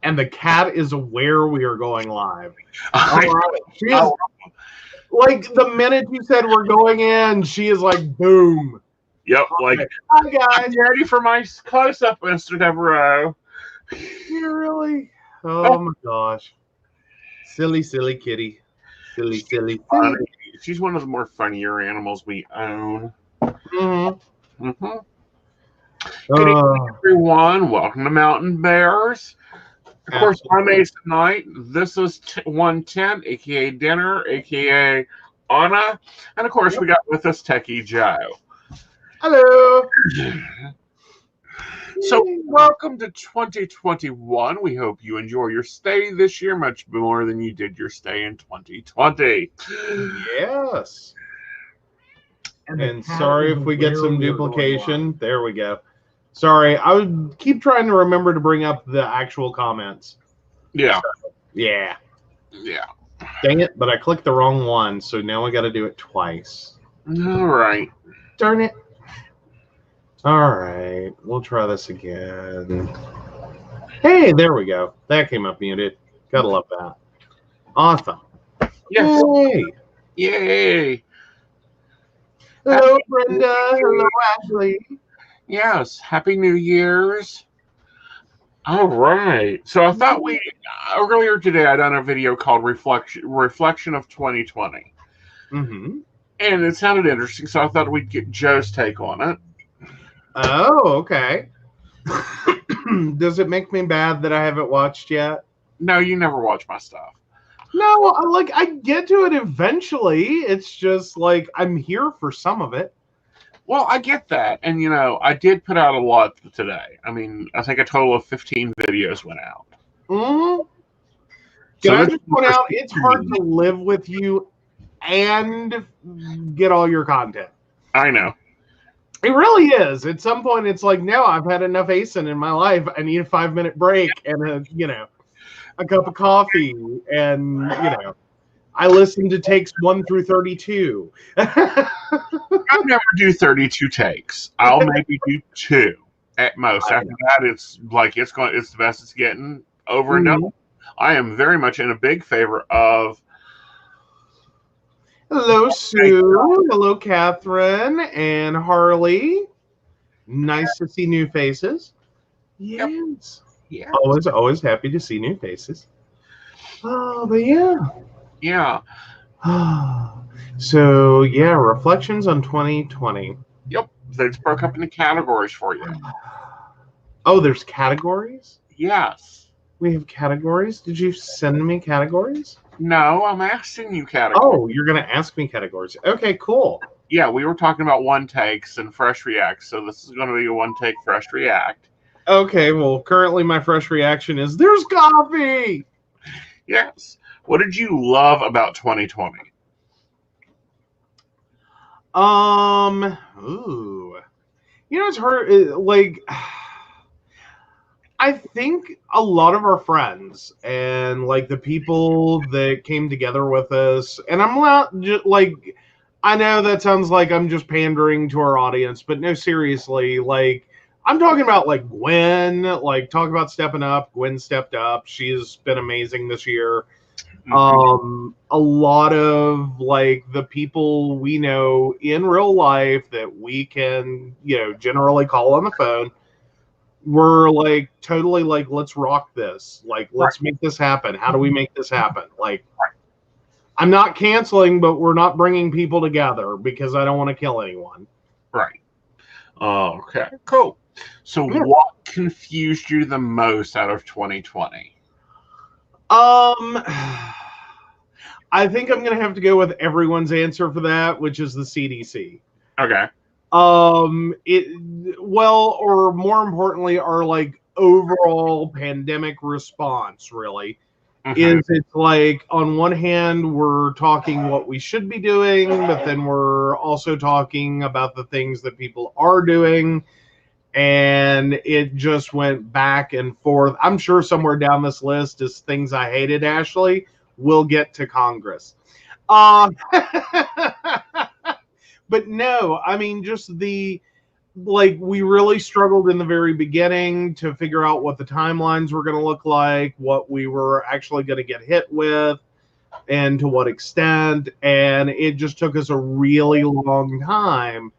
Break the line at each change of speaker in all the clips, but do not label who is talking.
and the cat is aware we are going live. All right. She is, like, the minute you said we're going in, she is like, boom.
Yep, like,
hi, guys.
I'm ready for my close-up, Mr. Devereaux.
You really? Oh, my gosh. Silly, silly kitty. Silly, silly.
She's one of the more funnier animals we own.
Mm-hmm.
Mm-hmm. Good evening, everyone. Welcome to Mountain Bears. Of course, I'm Aeson Knight. This is 110, a.k.a. Dinner, a.k.a. Anna. And, of course, we got with us Techy Joe.
Hello.
So, welcome to 2021. We hope you enjoy your stay this year much more than you did your stay in 2020.
Yes. And sorry if we get some duplication. There we go. Sorry, I would keep trying to remember to bring up the actual comments.
Yeah.
So, yeah.
Yeah.
Dang it, but I clicked the wrong one, so now I got to do it twice.
All right.
Darn it. All right, we'll try this again. Hey, there we go. That came up muted. Gotta love that. Awesome.
Yes.
Yay.
Yay.
Hello, Brenda. Hello, Ashley.
Yes. Happy New Year's. All right. So I thought earlier today I done a video called Reflection of 2020.
Mm-hmm.
And it sounded interesting, so I thought we'd get Joe's take on it.
Oh, okay. Does it make me bad that I haven't watched yet?
No, you never watch my stuff.
No, I get to it eventually. It's just like I'm here for some of it.
Well, I get that. And, I did put out a lot today. I mean, I think a total of 15 videos went out.
Mm-hmm. Can I just point out, it's hard to live with you and get all your content.
I know.
It really is. At some point, it's like, no, I've had enough Aeson in my life. I need a 5-minute break and a cup of coffee. And, I listen to takes 1 through 32.
I never do 32 takes. I'll maybe do 2 at most. After that, it's the best it's getting over and done. I am very much in a big favor of.
Hello, Sue. Hello, Catherine and Harley. Nice to see new faces. Yes.
Yeah.
Always happy to see new faces. Oh, but yeah.
Yeah.
So, yeah, reflections on 2020.
Yep. They just broke up into categories for you.
Oh, there's categories?
Yes.
We have categories? Did you send me categories?
No, I'm asking you categories.
Oh, you're going to ask me categories. Okay, cool.
Yeah, we were talking about one takes and fresh reacts, so this is going to be a one take fresh react.
Okay, well, currently my fresh reaction is there's coffee.
Yes. What did you love about 2020?
It's hard. I think a lot of our friends and the people that came together with us, and I'm not just I know that sounds like I'm just pandering to our audience, but no, seriously, I'm talking about Gwen, talk about stepping up. Gwen stepped up. She's been amazing this year. Mm-hmm. A lot of the people we know in real life that we can, generally call on the phone. We're totally let's rock this. Let's make this happen. How do we make this happen? I'm not canceling, but we're not bringing people together because I don't want to kill anyone.
Right. Okay, cool. So what confused you the most out of 2020?
I think I'm going to have to go with everyone's answer for that, which is the CDC.
Okay.
Or more importantly, our overall pandemic response really. Mm-hmm. It's on one hand, we're talking what we should be doing, but then we're also talking about the things that people are doing. And it just went back and forth. I'm sure somewhere down this list is things I hated, Ashley. We'll get to Congress. But no, I mean, just the like we really struggled in the very beginning to figure out what the timelines were going to look like, what we were actually going to get hit with, and to what extent. And it just took us a really long time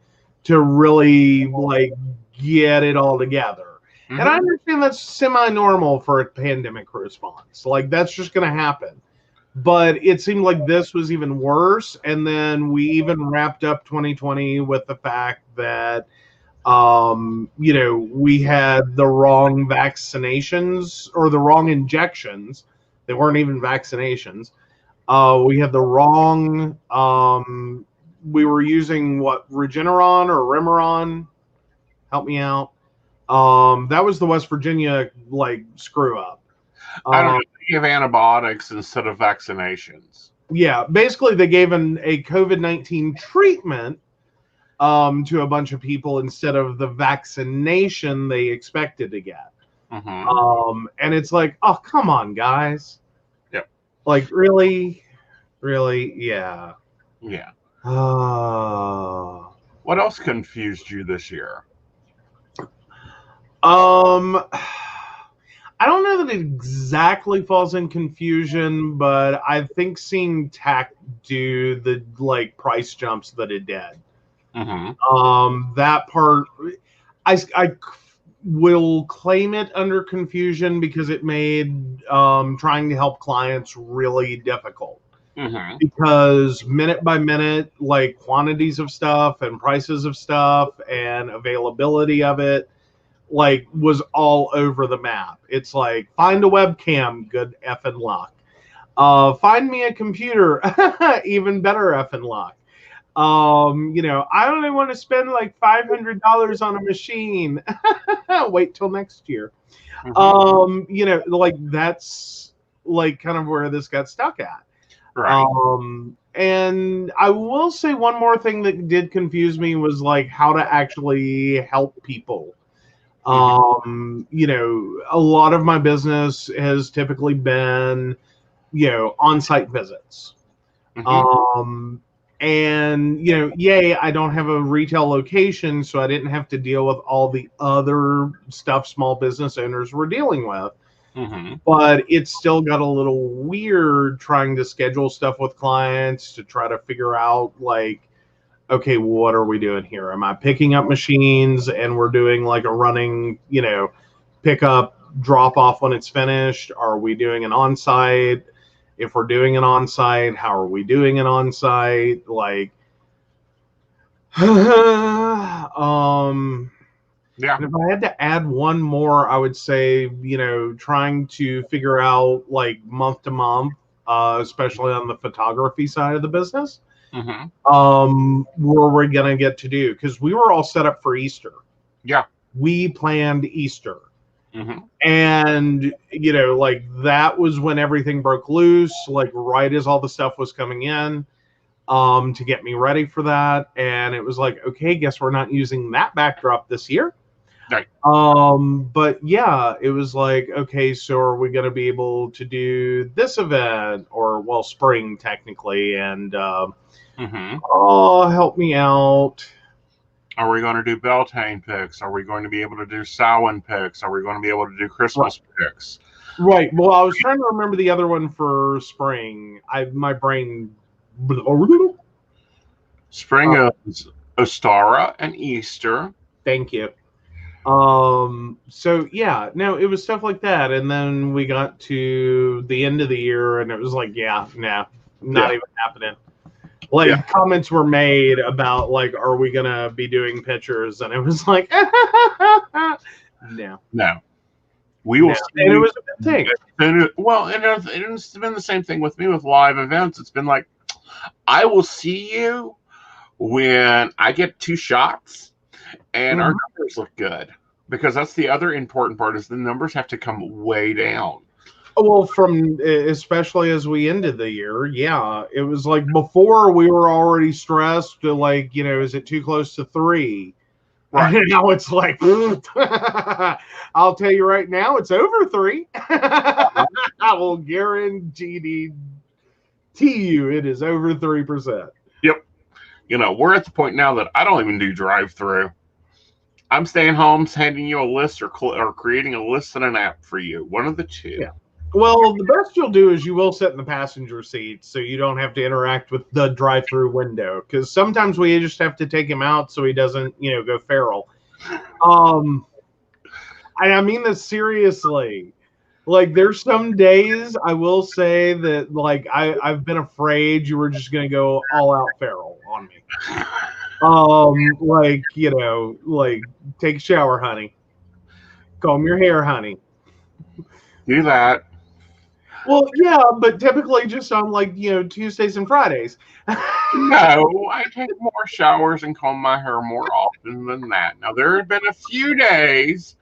to really like get it all together. And I understand that's semi-normal for a pandemic response. Like that's just going to happen. But it seemed like this was even worse. And then we even wrapped up 2020 with the fact that we had the wrong vaccinations or the wrong injections. They weren't even vaccinations. We had the wrong. We were using Regeneron or Remeron? Help me out. That was the West Virginia screw up.
I don't know. They give antibiotics instead of vaccinations.
Yeah, basically they gave a COVID-19 treatment to a bunch of people instead of the vaccination they expected to get. And it's like, oh, come on, guys.
Yep.
Like, really? Yeah.
Yeah. What else confused you this year?
I don't know that it exactly falls in confusion, but I think seeing Tech do the price jumps that it did. That part, I will claim it under confusion because it made trying to help clients really difficult. Because minute by minute, quantities of stuff and prices of stuff and availability of it, was all over the map. It's like, find a webcam, good effing luck. Find me a computer, even better effing luck. I only want to spend $500 on a machine. Wait till next year. That's kind of where this got stuck at.
Right.
And I will say one more thing that did confuse me was how to actually help people. A lot of my business has typically been, on-site visits. And, yay, I don't have a retail location, so I didn't have to deal with all the other stuff small business owners were dealing with. But it still got a little weird trying to schedule stuff with clients to try to figure out, okay, what are we doing here? Am I picking up machines and we're doing a running, pick up, drop off when it's finished? Are we doing an on-site? If we're doing an on-site, how are we doing an on-site?
Yeah.
If I had to add one more, I would say, trying to figure out month to month, especially on the photography side of the business, where we're going to get to do, because we were all set up for Easter.
Yeah.
We planned Easter. And, that was when everything broke loose, right as all the stuff was coming in, to get me ready for that. And it was okay, guess we're not using that backdrop this year.
Right.
But yeah, it was okay, so are we going to be able to do this event or spring technically? And, oh, help me out.
Are we going to do Beltane picks? Are we going to be able to do Samhain picks? Are we going to be able to do Christmas picks?
Right. Well, I was trying to remember the other one for spring. My brain.
Spring is Ostara and Easter.
Thank you. So yeah, no, it was stuff like that, and then we got to the end of the year, and it was not even happening. Comments were made about are we gonna be doing pictures, and it was no.
We will see.
And it was a good thing.
Well, and it's been the same thing with me with live events. It's been I will see you when I get 2 shots and our numbers look good, because that's the other important part, is the numbers have to come way down.
Well, especially as we ended the year, yeah, it was before we were already stressed to is it too close to 3? Right. And now it's I'll tell you right now, it's over 3. I will guarantee you it is over 3%.
Yep. We're at the point now that I don't even do drive-through. I'm staying home, handing you a list, or creating a list and an app for you. One of the two.
Yeah. Well, the best you'll do is you will sit in the passenger seat so you don't have to interact with the drive-through window, because sometimes we just have to take him out so he doesn't, go feral. I mean this seriously. Like, there's some days I will say that, like, I've been afraid you were just going to go all out feral on me. Like, take a shower, honey. Comb your hair, honey.
Do that.
Well, yeah, but typically just on, like, Tuesdays and Fridays.
No, I take more showers and comb my hair more often than that. Now, there have been a few days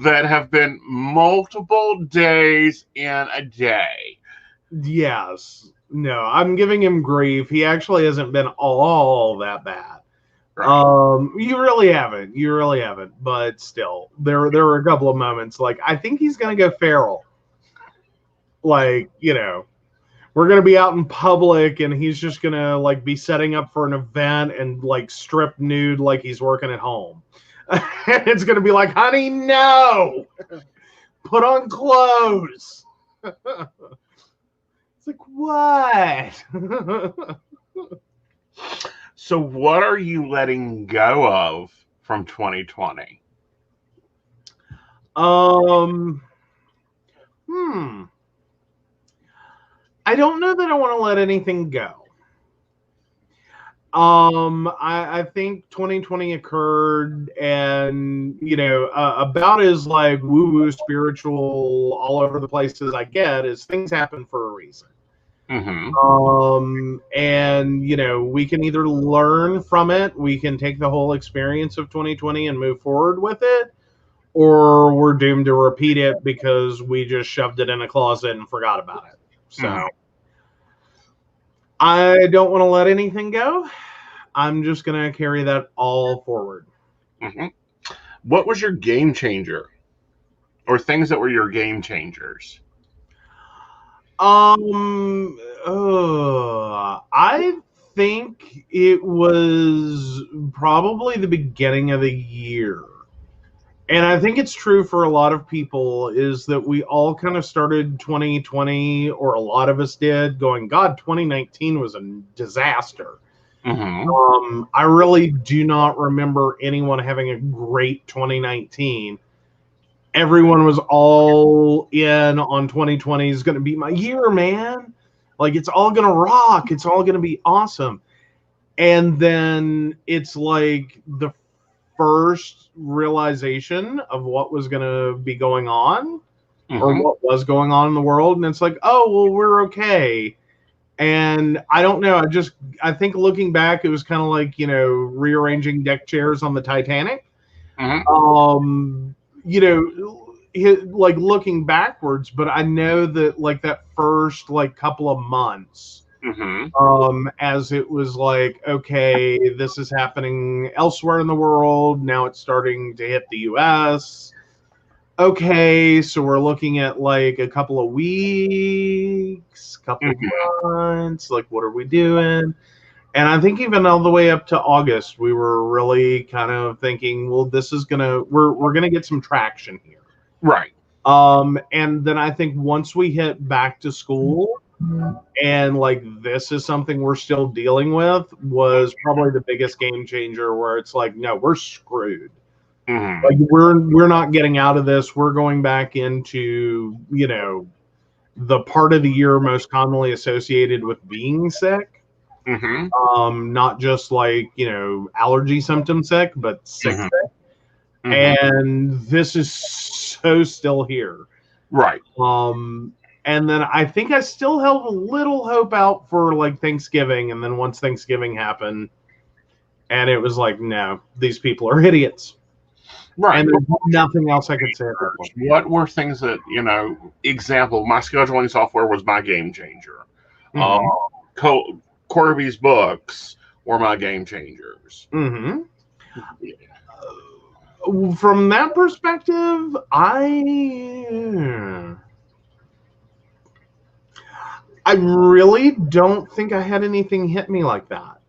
that have been multiple days in a day.
Yes. No, I'm giving him grief. He actually hasn't been all that bad. Right. You really haven't. You really haven't. But still, there were a couple of moments like, I think he's going to go feral. Like, we're going to be out in public and he's just going to, like, be setting up for an event and, like, strip nude like he's working at home. And it's going to be like, honey, no! Put on clothes! It's like, what?
So what are you letting go of from 2020?
I don't know that I want to let anything go. I think 2020 occurred, and about as like woo-woo spiritual all over the place as I get is things happen for a reason.
Mm-hmm.
And we can either learn from it, we can take the whole experience of 2020 and move forward with it, or we're doomed to repeat it because we just shoved it in a closet and forgot about it. So I don't want to let anything go. I'm just going to carry that all forward.
Mm-hmm. What was your game changer? Or things that were your game changers?
I think it was probably the beginning of the year. And I think it's true for a lot of people, is that we all kind of started 2020, or a lot of us did, going, God, 2019 was a disaster.
Mm-hmm.
I really do not remember anyone having a great 2019. Everyone was all in on 2020 is going to be my year, man. Like, it's all going to rock. It's all going to be awesome. And then it's like the first realization of what was going to be going on, or what was going on in the world. And it's like, oh, well, we're okay. And I don't know. I think looking back, it was kind of like, rearranging deck chairs on the Titanic. Like looking backwards, but I know that like that first like couple of months, as it was like, okay, this is happening elsewhere in the world. Now it's starting to hit the US. Okay, so we're looking at like a couple of weeks, couple of months, like what are we doing? And I think even all the way up to August, we were really kind of thinking, well, we're gonna get some traction here.
Right.
And then I think once we hit back to school, and like this is something we're still dealing with, was probably the biggest game changer, where it's like, no, we're screwed. Like we're not getting out of this. We're going back into, the part of the year most commonly associated with being sick. Not just like, allergy symptom sick, but sick sick. And this is so still here.
Right.
And then I think I still held a little hope out for like Thanksgiving. And then once Thanksgiving happened, and it was like, no, these people are idiots.
Right.
And there's nothing else I could say at that point.
What were things that, example, my scheduling software was my game changer. Corby's books were my game changers.
From that perspective, I really don't think I had anything hit me like that.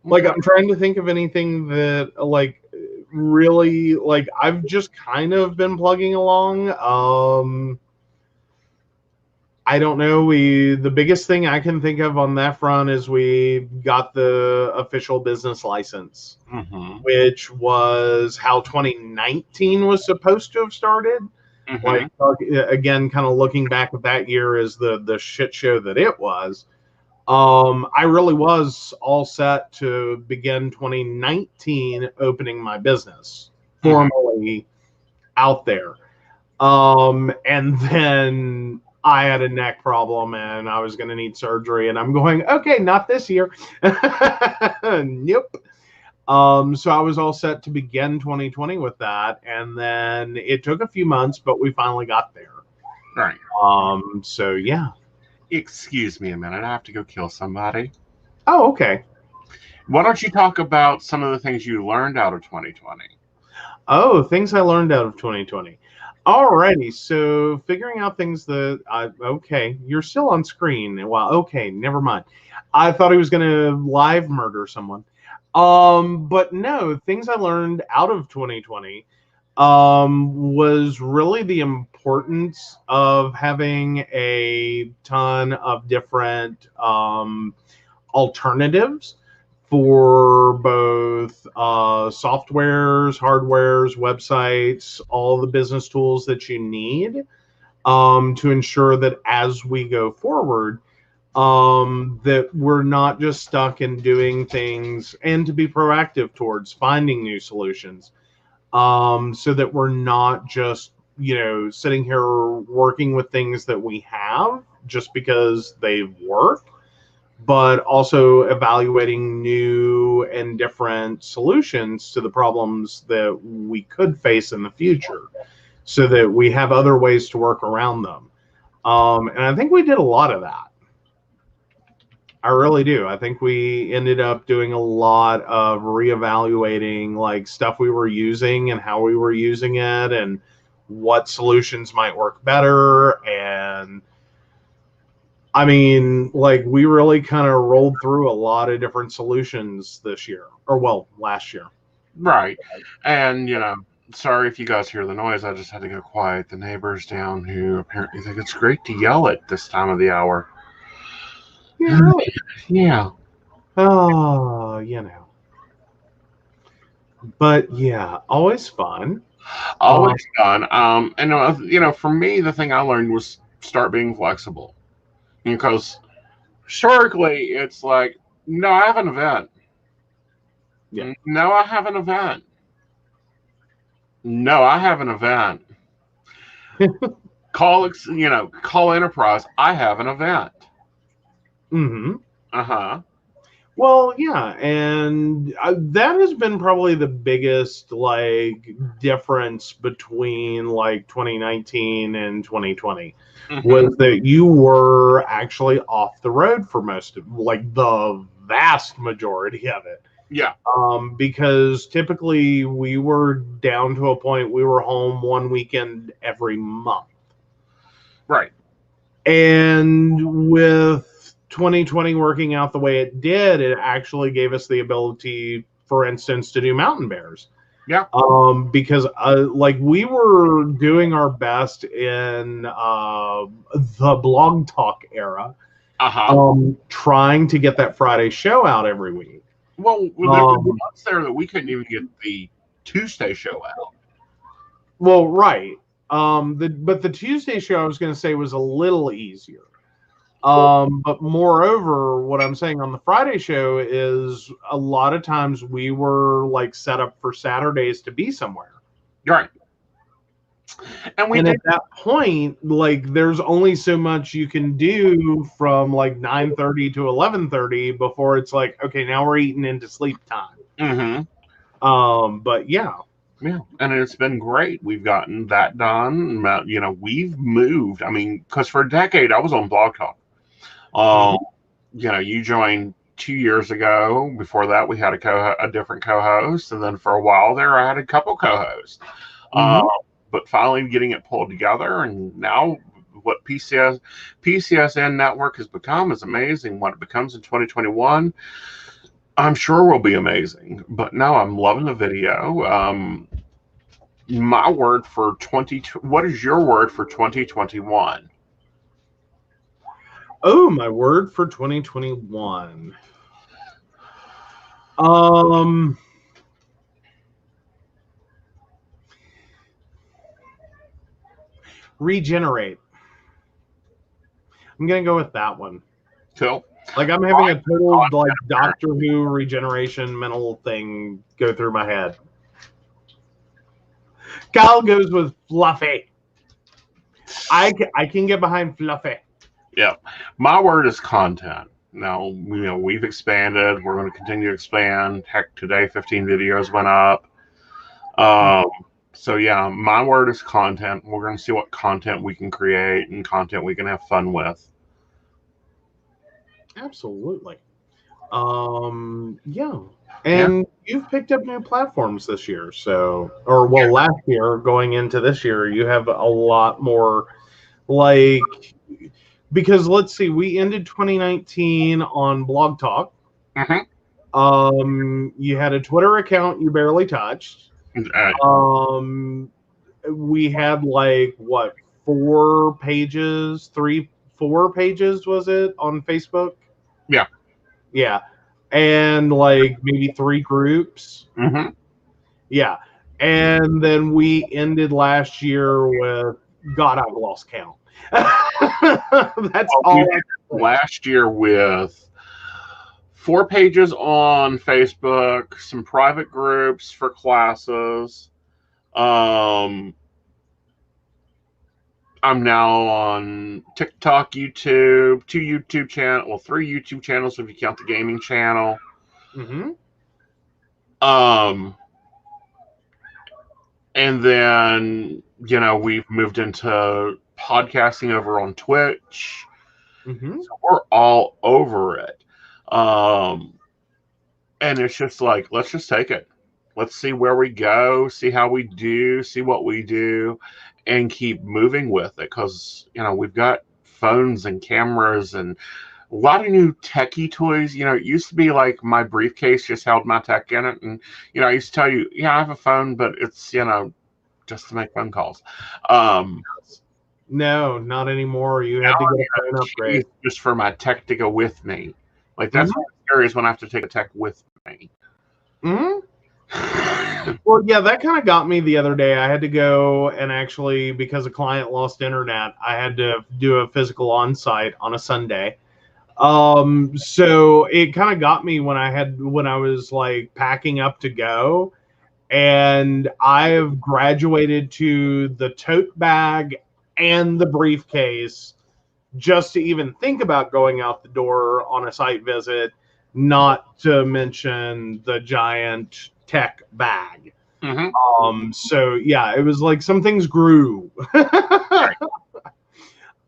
Like, I'm trying to think of anything that, like, really, like, I've just kind of been plugging along. I don't know. The biggest thing I can think of on that front is we got the official business license, which was how 2019 was supposed to have started. Like, again, kind of looking back at that year as the shit show that it was. I really was all set to begin 2019 opening my business formally out there. And then I had a neck problem and I was going to need surgery, and I'm going, okay, not this year. Nope. So I was all set to begin 2020 with that, and then it took a few months, but we finally got there.
Right.
So yeah.
Excuse me a minute. I have to go kill somebody.
Oh, okay.
Why don't you talk about some of the things you learned out of 2020?
Oh, things I learned out of 2020. Alrighty, so figuring out things that okay, you're still on screen. Well, okay, never mind. I thought he was gonna live murder someone. But no, things I learned out of 2020 was really the importance of having a ton of different alternatives for both softwares, hardwares, websites, all the business tools that you need to ensure that as we go forward, that we're not just stuck in doing things, and to be proactive towards finding new solutions, so that we're not just, sitting here working with things that we have just because they work, but also evaluating new and different solutions to the problems that we could face in the future, so that we have other ways to work around them. And I think we did a lot of that. I really do. I think we ended up doing a lot of reevaluating, like, stuff we were using and how we were using it and what solutions might work better. And I mean, like, we really kind of rolled through a lot of different solutions this year, or well, last year.
Right. And, sorry if you guys hear the noise. I just had to go quiet the neighbors down, who apparently think it's great to yell at this time of the hour.
Yeah, really?
Yeah.
Oh, But yeah, always fun.
Always fun. And, for me, the thing I learned was start being flexible. Because historically, it's like, no, I have an event.
Yeah.
No, I have an event. No, I have an event. Call Enterprise. I have an event.
Well, yeah, and that has been probably the biggest, like, difference between, like, 2019 and 2020 was that you were actually off the road for most of, like, the vast majority of it.
Yeah.
Because typically we were down to a point we were home one weekend every month.
Right.
And with 2020 working out the way it did, it actually gave us the ability, for instance, to do mountain bears.
Yeah.
Because like, we were doing our best in the blog talk era, trying to get that Friday show out every week.
Well, there were months there that we couldn't even get the Tuesday show out.
Well, right. But the Tuesday show, I was going to say, was a little easier. But moreover, what I'm saying on the Friday show is a lot of times we were, like, set up for Saturdays to be somewhere.
Right.
And at that point, like, there's only so much you can do from, like, 9:30 to 11:30 before it's like, okay, now we're eating into sleep time. But yeah.
Yeah, and it's been great. We've gotten that done. We've moved. I mean, because for a decade I was on Blog Talk. You joined 2 years ago. Before that, we had a different co-host, and then for a while there, I had a couple co-hosts. But finally, getting it pulled together, and now what PCSN Network has become is amazing. What it becomes in 2021, I'm sure will be amazing. But no, I'm loving the video. My word for what is your word for 2021?
Oh, my word for 2021. Regenerate. I'm gonna go with that one.
Cool.
Like I'm having a total like Doctor Who regeneration mental thing go through my head. Kyle goes with Fluffy. I can get behind Fluffy.
Yeah, my word is content. Now, we've expanded. We're going to continue to expand. Heck, today 15 videos went up. So yeah, my word is content. We're going to see what content we can create and content we can have fun with.
Absolutely. Yeah. And you've picked up new platforms this year, last year going into this year, you have a lot more because let's see, we ended 2019 on Blog Talk.
Mm-hmm.
You had a Twitter account you barely touched. We had four pages was it on Facebook?
Yeah.
Yeah. And maybe 3 groups.
Mm-hmm.
Yeah. And then we ended last year with God, I've lost count. That's all.
Last year with 4 pages on Facebook, some private groups for classes. I'm now on TikTok, YouTube, 2 YouTube channels, well, 3 YouTube channels if you count the gaming channel.
Mm-hmm.
And then, we've moved into podcasting over on Twitch.
Mm-hmm.
So we're all over it. And it's just like, let's just take it. Let's see where we go, see how we do, see what we do, and keep moving with it. Because, we've got phones and cameras and a lot of new techie toys. It used to be like my briefcase just held my tech in it. And, I used to tell you, I have a phone, but it's, just to make phone calls.
No, not anymore. You had to get a phone upgrade.
Just for my tech to go with me. Like, that's what's scary is when I have to take a tech with me.
Mm-hmm. Well, yeah, that kind of got me the other day. I had to go and actually, because a client lost internet, I had to do a physical on-site on a Sunday. So it kind of got me when I was packing up to go, and I've graduated to the tote bag and the briefcase just to even think about going out the door on a site visit, not to mention the giant tech bag.
Mm-hmm.
So yeah, it was like some things grew.
Right.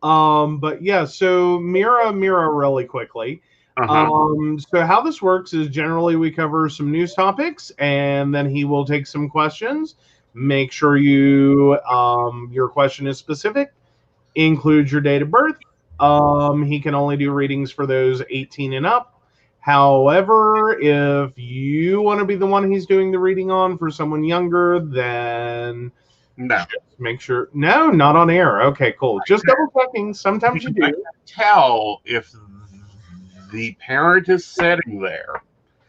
But yeah, so Mira really quickly. So how this works is generally we cover some news topics and then he will take some questions. Make sure your question is specific, includes your date of birth. He can only do readings for those 18 and up. However, if you want to be the one he's doing the reading on for someone younger, then
no.
Make sure. No, not on air. Okay, cool. Just double checking. Sometimes you do.
I can tell if the parent is sitting there.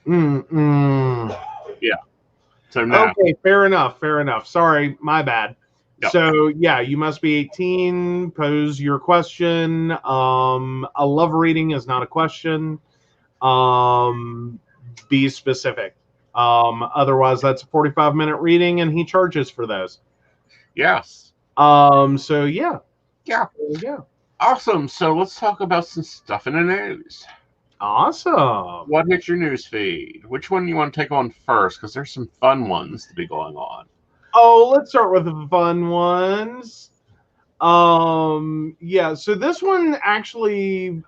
Yeah. So no.
Okay, fair enough. Sorry, my bad. Yep. So yeah, you must be 18. Pose your question. A love reading is not a question. Be specific. Otherwise, that's a 45-minute reading, and he charges for those.
Yes.
So yeah.
Yeah. Awesome. So let's talk about some stuff in the news.
Awesome.
What hits your news feed? Which one do you want to take on first? Because there's some fun ones to be going on.
Oh, let's start with the fun ones. Yeah, so this one actually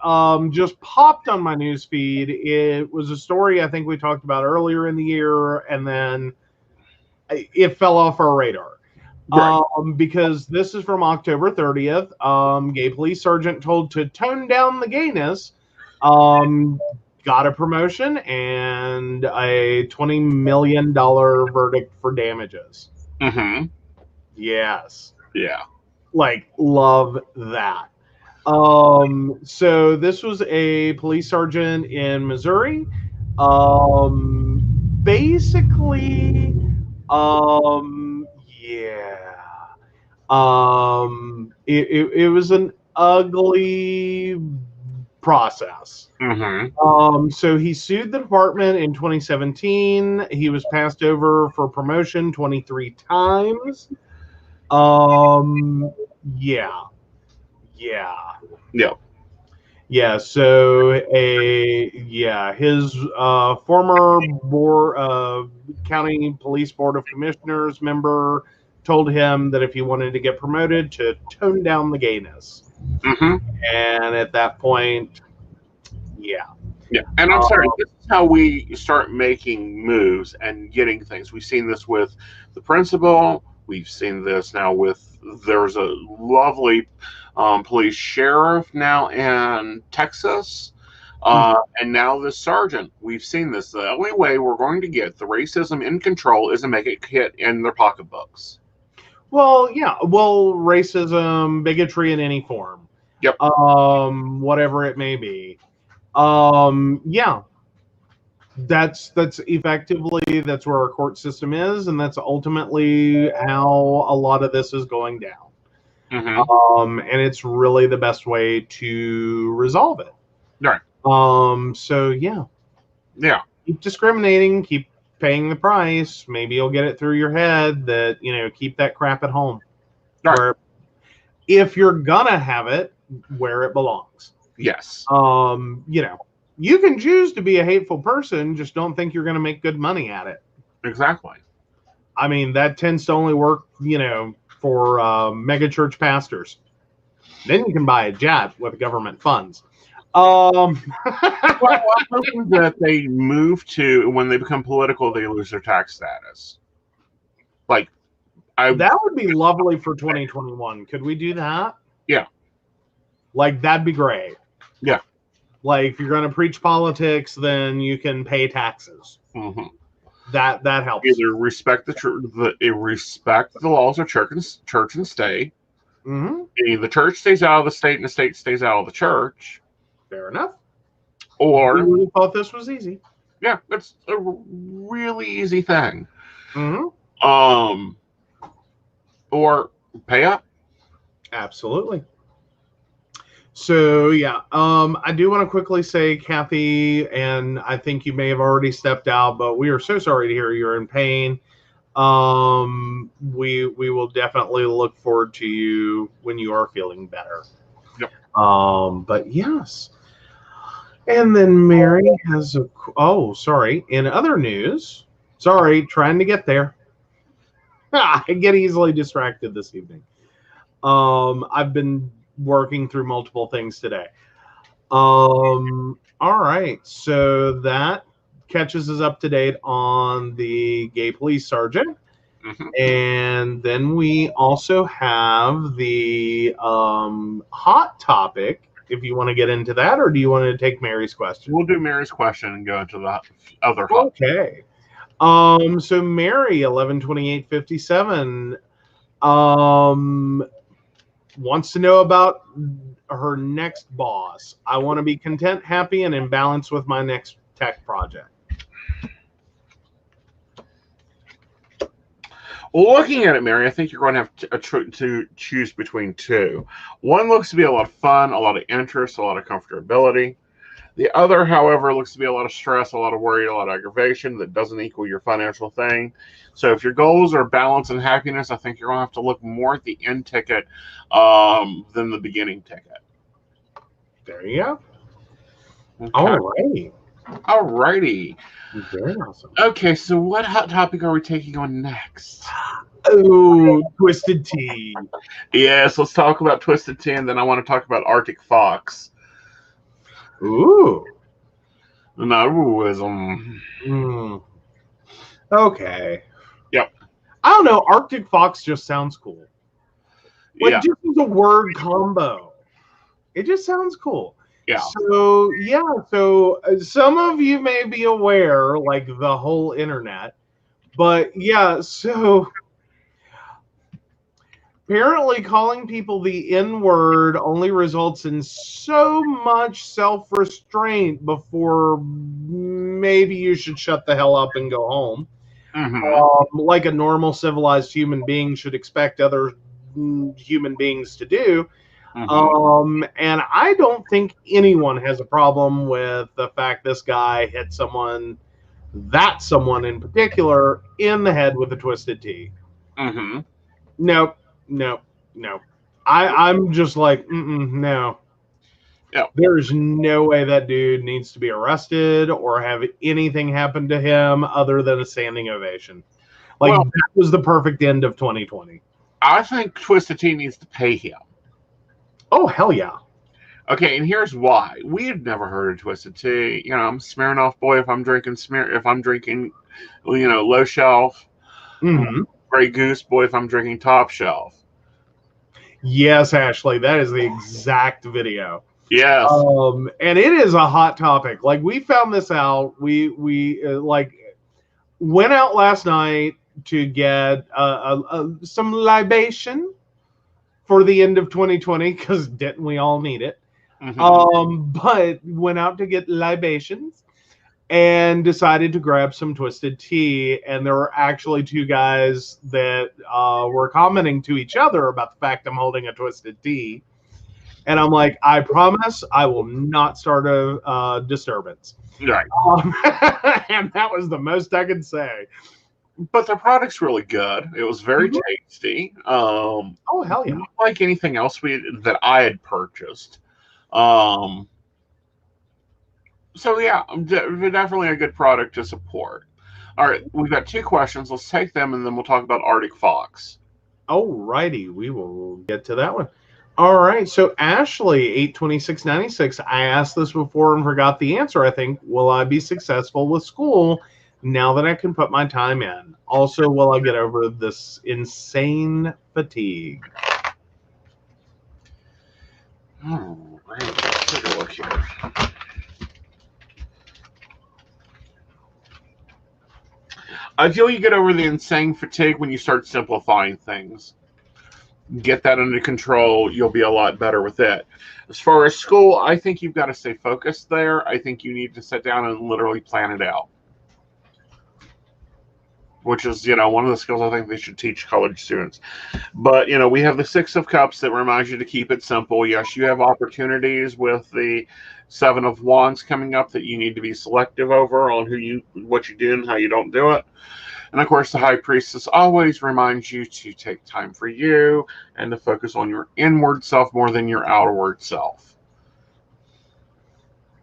just popped on my news feed. It was a story I think we talked about earlier in the year, and then it fell off our radar. Right. Because this is from October 30th. Gay police sergeant told to tone down the gayness got a promotion and a $20 million verdict for damages.
Mm-hmm.
Yes.
Yeah.
Like, love that. So this was a police sergeant in Missouri. Basically, yeah. It was an ugly process.
Mm-hmm.
So he sued the department in 2017. He was passed over for promotion 23 times. Yeah. Yeah.
Yeah.
Yeah, so his former county police board of commissioners member told him that if he wanted to get promoted, to tone down the gayness.
Mm-hmm.
And at that point, yeah.
Yeah, and I'm sorry, this is how we start making moves and getting things. We've seen this with the principal. We've seen this now with, there's a lovely police sheriff now in Texas. And now the sergeant. We've seen this. The only way we're going to get the racism in control is to make it hit in their pocketbooks.
Well, yeah. Well, racism, bigotry in any form.
Yep.
Whatever it may be. Yeah. That's effectively, that's where our court system is, and that's ultimately how a lot of this is going down.
Mm-hmm.
And it's really the best way to resolve it.
Right.
So yeah.
Yeah.
Keep discriminating, keep paying the price. Maybe you'll get it through your head that, keep that crap at home.
Right.
Where, if you're gonna have it, where it belongs.
Yes.
You can choose to be a hateful person, just don't think you're going to make good money at it.
Exactly.
I mean, that tends to only work, for mega church pastors. Then you can buy a jet with government funds.
Well, I'm hoping that they move to, when they become political, they lose their tax status.
That would be lovely for 2021. Could we do that?
Yeah.
That'd be great.
Yeah.
If you're going to preach politics, then you can pay taxes.
Mm-hmm.
That helps.
Either respect respect the laws of church and state.
Mm-hmm.
The church stays out of the state, and the state stays out of the church.
Fair enough.
Or
we really thought this was easy.
Yeah, it's a really easy thing.
Mm-hmm.
Or pay up.
Absolutely. So yeah, I do want to quickly say, Kathy, and I think you may have already stepped out, but we are so sorry to hear you're in pain. We will definitely look forward to you when you are feeling better.
Yep.
But yes. And then Mary has sorry. In other news, trying to get there. I get easily distracted this evening. I've been working through multiple things today. All right, so that catches us up to date on the gay police sergeant.
Mm-hmm.
And then we also have the hot topic, if you want to get into that, or do you want to take Mary's question?
We'll do Mary's question and go into the other hot.
Okay. So Mary, 11/28/57, wants to know about her next boss. I want to be content, happy, and in balance with my next tech project.
Well, looking at it, Mary, I think you're going to have to choose between two. One looks to be a lot of fun, a lot of interest, a lot of comfortability. The other, however, looks to be a lot of stress, a lot of worry, a lot of aggravation that doesn't equal your financial thing. So if your goals are balance and happiness, I think you're going to have to look more at the end ticket than the beginning ticket.
There you go.
Okay. All righty.
Very awesome.
Okay, so what hot topic are we taking on next?
Oh, Twisted Tea.
Yes, let's talk about Twisted Tea, and then I want to talk about Arctic Fox.
Ooh.
Naruism.
Okay.
Yep.
I don't know. Arctic Fox just sounds cool.
Yeah.
Just as a word combo. It just sounds cool.
Yeah.
So, yeah, so some of you may be aware, like the whole internet, but yeah, so apparently calling people the N-word only results in so much self-restraint before maybe you should shut the hell up and go home. Like a normal civilized human being should expect other human beings to do. And I don't think anyone has a problem with the fact this guy hit someone, that someone in particular, in the head with a twisted T. Nope, nope, no. I'm just like, no.
Yeah.
There's no way that dude needs to be arrested or have anything happen to him other than a standing ovation. Like, well, that was the perfect end of 2020.
I think Twisted Tea needs to pay him.
Oh, hell yeah.
Okay, and here's why. We had never heard of Twisted Tea. You know, I'm a Smirnoff boy if I'm drinking low shelf. Grey Goose boy if I'm drinking top shelf.
Yes, Ashley, that is the exact video.
Yes.
And it is a hot topic. Like, we found this out. We went out last night to get some libation for the end of 2020, because didn't we all need it? But went out to get libations and decided to grab some twisted tea. And there were actually two guys that were commenting to each other about the fact I'm holding a twisted tea. And I'm like, I promise I will not start a disturbance.
Right.
And that was the most I could say.
But the product's really good. It was very tasty.
Oh, hell yeah.
Not like anything else that I had purchased. So, yeah, definitely a good product to support. All right, we've got two questions. Let's take them, and then we'll talk about Arctic Fox.
Oh, righty. We will get to that one. All right, so Ashley, 82696, I asked this before and forgot the answer, I think. Will I be successful with school now that I can put my time in? Also, will I get over this insane fatigue?
All right, let's take a look here. I feel you get over the insane fatigue when you start simplifying things. Get that under control, you'll be a lot better with it. As far as school, I think you've got to stay focused there. I think you need to sit down and literally plan it out, which is, one of the skills I think they should teach college students. But, we have the Six of Cups that reminds you to keep it simple. Yes, you have opportunities with the Seven of Wands coming up that you need to be selective over on what you do and how you don't do it. And of course, the High Priestess always reminds you to take time for you and to focus on your inward self more than your outward self.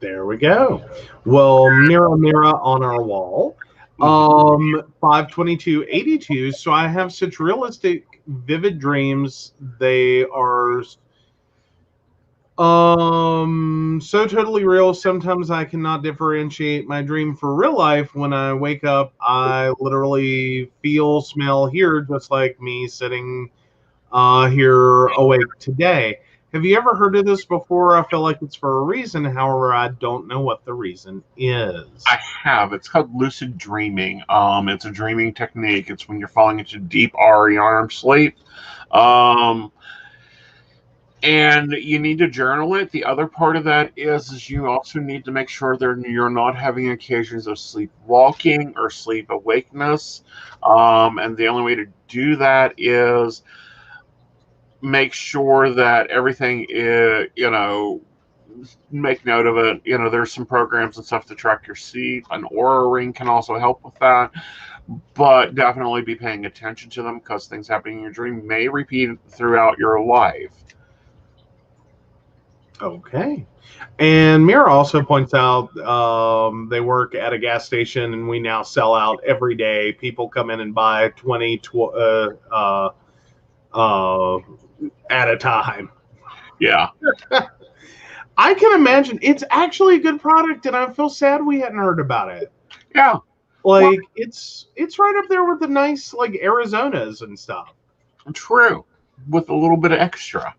There we go. Well, mirror, mirror on our wall. 52282. So I have such realistic, vivid dreams. They are so totally real. Sometimes I cannot differentiate my dream for real life. When I wake up, I literally feel, smell, hear, just like me sitting here awake today. Have you ever heard of this before? I feel like it's for a reason. However, I don't know what the reason is.
I have. It's called lucid dreaming. It's a dreaming technique. It's when you're falling into deep REM sleep. And you need to journal it. The other part of that is you also need to make sure that you're not having occasions of sleepwalking or sleep awakeness. And the only way to do that is make sure that everything is, make note of it. There's some programs and stuff to track your sleep. An Aura ring can also help with that. But definitely be paying attention to them, because things happening in your dream may repeat throughout your life.
Okay. And Mira also points out they work at a gas station, and we now sell out every day. People come in and buy 20 at a time.
Yeah.
I can imagine. It's actually a good product, and I feel sad we hadn't heard about it.
Yeah.
Like, it's right up there with the nice, like, Arizonas and stuff.
True. With a little bit of extra.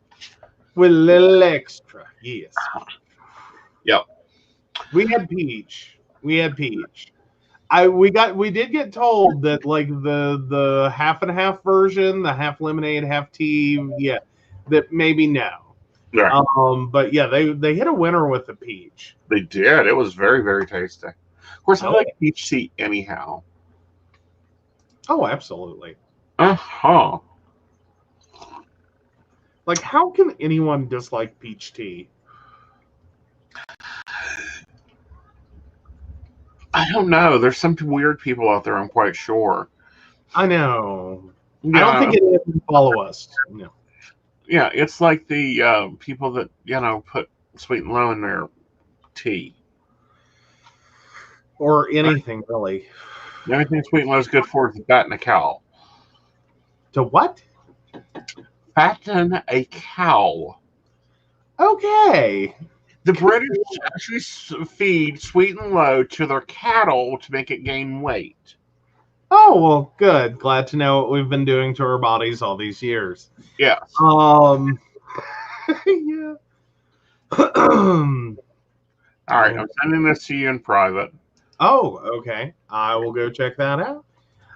With a little extra, yes.
Yep.
We had peach. We had peach. We did get told that like the half and half version, the half lemonade, half tea, yeah, that maybe no.
Right.
But yeah, they hit a winner with the peach.
They did. It was very, very tasty. Of course, I
Oh.
like peach tea anyhow.
Oh, absolutely.
Uh-huh.
Like, how can anyone dislike peach tea?
I don't know. There's some weird people out there, I'm quite sure.
I know.
Yeah.
I don't think it even follow us. No.
Yeah, it's like the people that, put sweet and low in their tea.
Or anything, really.
The only thing sweet and low is good for is the fat and a cow.
To what?
Fatten a cow.
Okay.
The British actually feed sweet and low to their cattle to make it gain weight.
Oh, well, good. Glad to know what we've been doing to our bodies all these years.
Yes.
Yeah.
All right, I'm sending this to you in private.
Oh, okay. I will go check that out.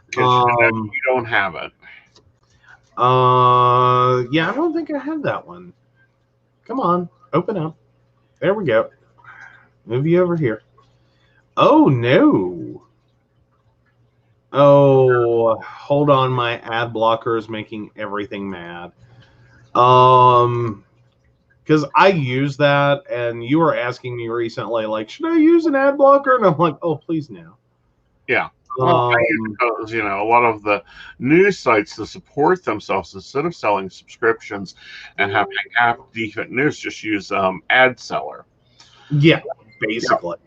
Because you don't have it.
Yeah, I don't think I have that one. Come on, open up. There we go. Move you over here. Oh, no. Oh, hold on. My ad blocker is making everything mad. Because I use that, and you were asking me recently, like, should I use an ad blocker? And I'm like, oh, please no.
Yeah. Well, I use those, a lot of the news sites to support themselves instead of selling subscriptions and having half decent news, just use ad seller.
Yeah, basically.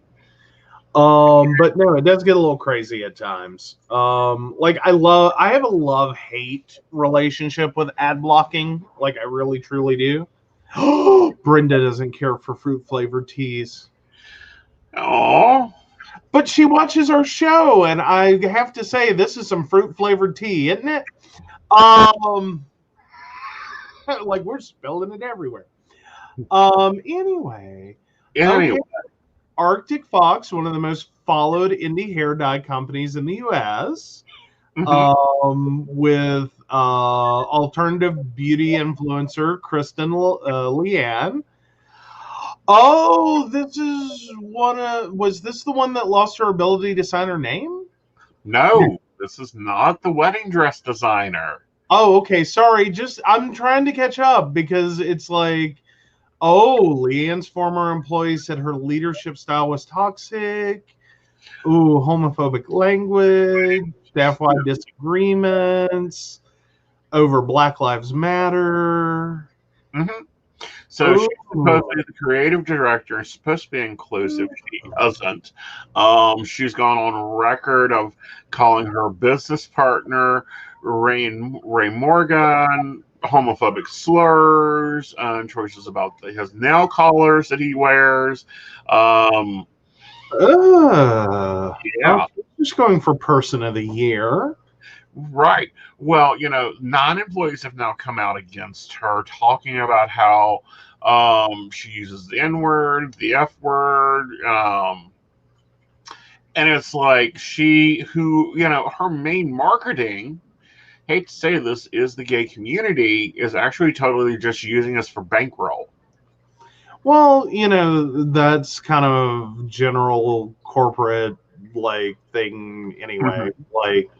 Yeah. But no, it does get a little crazy at times. Like I have a love-hate relationship with ad blocking. Like I really truly do. Brenda doesn't care for fruit-flavored teas.
Oh.
But she watches our show, and I have to say, this is some fruit-flavored tea, isn't it? Like we're spilling it everywhere. Anyway. Okay. Arctic Fox, one of the most followed indie hair dye companies in the U.S., with alternative beauty influencer Kristen Leanne. Oh, this is was this the one that lost her ability to sign her name?
No, this is not the wedding dress designer.
Oh, okay. Sorry. I'm trying to catch up because it's like, oh, Leanne's former employee said her leadership style was toxic. Ooh, homophobic language, staff-wide disagreements over Black Lives Matter.
Mm-hmm. So she's supposed to be the creative director and supposed to be inclusive. She isn't. She's gone on record of calling her business partner Ray Morgan homophobic slurs and choices about his nail colors that he wears. Yeah.
Just going for person of the year.
Right. Well, non-employees have now come out against her, talking about how she uses the N-word, the F-word, and it's like her main marketing, hate to say this, is the gay community, is actually totally just using us for bankroll.
Well, that's kind of general corporate thing anyway. Like,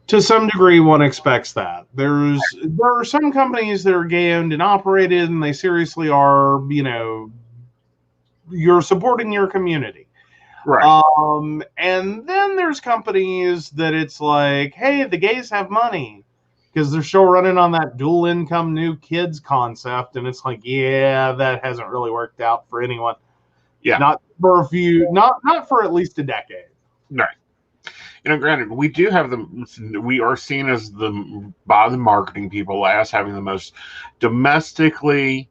to some degree, one expects that. There are some companies that are gay owned and operated, and they seriously are, you're supporting your community.
Right.
And then there's companies that it's like, hey, the gays have money because they're still running on that dual income new kids concept. And it's like, yeah, that hasn't really worked out for anyone.
Yeah.
Not for not for at least a decade.
Right. Granted, we are seen as by the marketing people as having the most domestically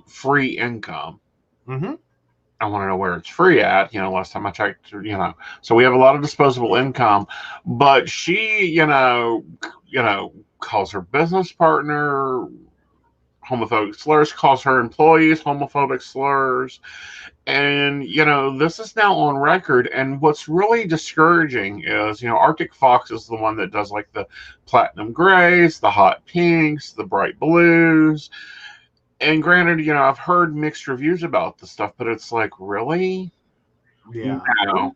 free income.
Mm-hmm.
I want to know where it's free at. Last time I checked, so we have a lot of disposable income, but she, calls her business partner homophobic slurs, calls her employees homophobic slurs. And, this is now on record. And what's really discouraging is, Arctic Fox is the one that does like the platinum grays, the hot pinks, the bright blues. And granted, I've heard mixed reviews about the stuff, but it's like, really?
Yeah.
No.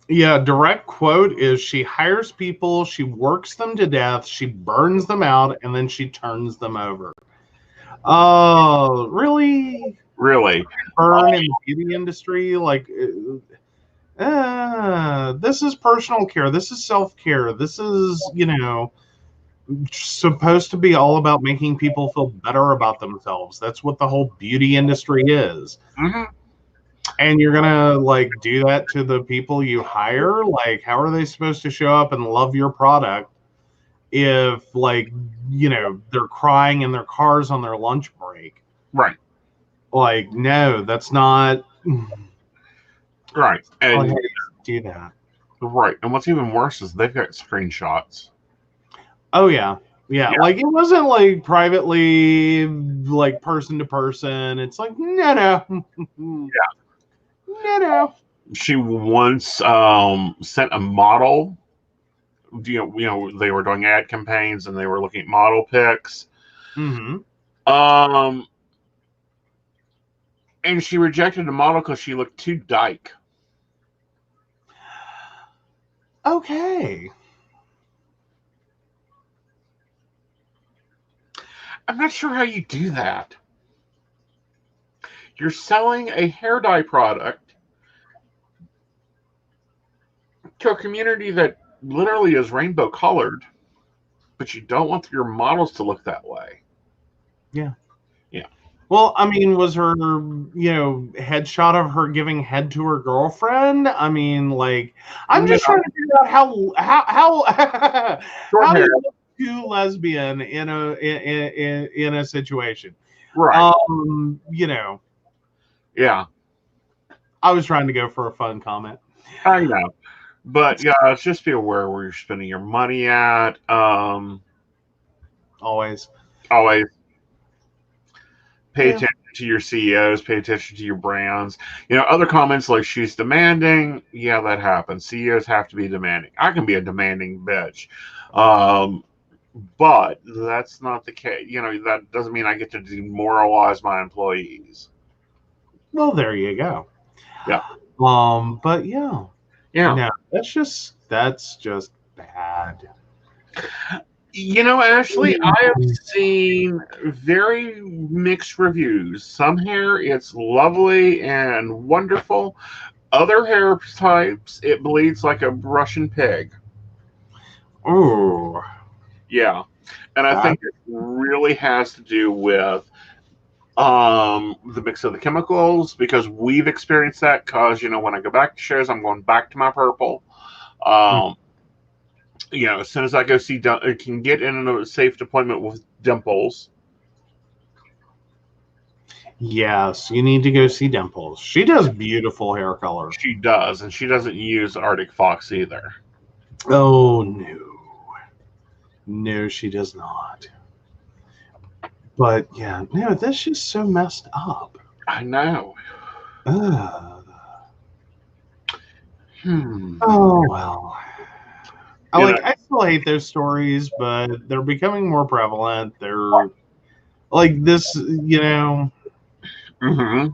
Yeah, direct quote is she hires people, she works them to death, she burns them out, and then she turns them over. Oh, really?
Really?
Burn in the beauty industry? Like, this is personal care. This is self-care. This is, supposed to be all about making people feel better about themselves. That's what the whole beauty industry is.
Mm-hmm.
And you're gonna like do that to the people you hire? Like, how are they supposed to show up and love your product if, like, they're crying in their cars on their lunch break?
Right.
Like, no, that's not
right. And
do that.
Right. And what's even worse is they've got screenshots.
Oh yeah. Yeah, like it wasn't like privately, like person to person. It's like no.
Yeah.
No.
She once sent a model. They were doing ad campaigns and they were looking at model pics.
Mm-hmm.
And she rejected the model because she looked too dyke.
Okay.
I'm not sure how you do that. You're selling a hair dye product to a community that literally is rainbow colored, but you don't want your models to look that way.
Yeah.
Yeah.
Well, I mean, was her, headshot of her giving head to her girlfriend? I mean, like, I'm just trying to figure out how
Short hair.
Too lesbian in a situation,
right?
Yeah. I was trying to go for a fun comment.
I know, but yeah, just be aware where you're spending your money at.
Always
pay attention to your CEOs. Pay attention to your brands. Other comments like she's demanding. Yeah, that happens. CEOs have to be demanding. I can be a demanding bitch. But that's not the case. That doesn't mean I get to demoralize my employees.
Well, there you go.
Yeah.
But yeah.
No,
that's just bad.
Ashley, I have seen very mixed reviews. Some hair, it's lovely and wonderful. Other hair types, it bleeds like a Russian pig.
Oh.
Yeah. And I think it really has to do with the mix of the chemicals, because we've experienced that. Because when I go back to shows, I'm going back to my purple. As soon as I go see, can get in a safe appointment with Dimples.
Yes, you need to go see Dimples. She does beautiful hair color.
She does, and she doesn't use Arctic Fox either.
Oh no, she does not. But yeah, no, that's just so messed up.
I know.
Oh well. I still hate those stories, but they're becoming more prevalent. They're like this,
Mm-hmm.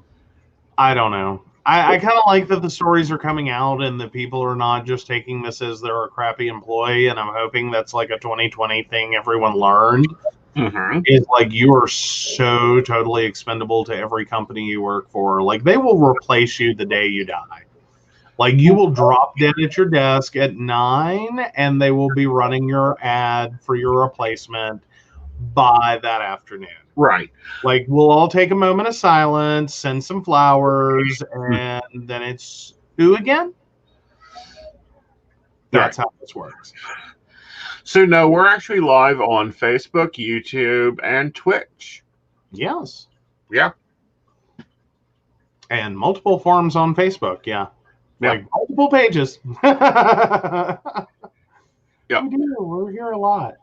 I don't know. I kind of like that the stories are coming out and that people are not just taking this as they're a crappy employee. And I'm hoping that's like a 2020 thing everyone learned.
Mm-hmm.
Is like you are so totally expendable to every company you work for. Like they will replace you the day you die. Like you will drop dead at your desk at 9 and they will be running your ad for your replacement by that afternoon.
Right.
Like we'll all take a moment of silence, send some flowers, and then it's who again? That's how this works.
So no, we're actually live on Facebook, YouTube, and Twitch.
Yes.
Yeah.
And multiple forums on Facebook, yeah. Like multiple pages.
Yeah.
We do. We're here a lot.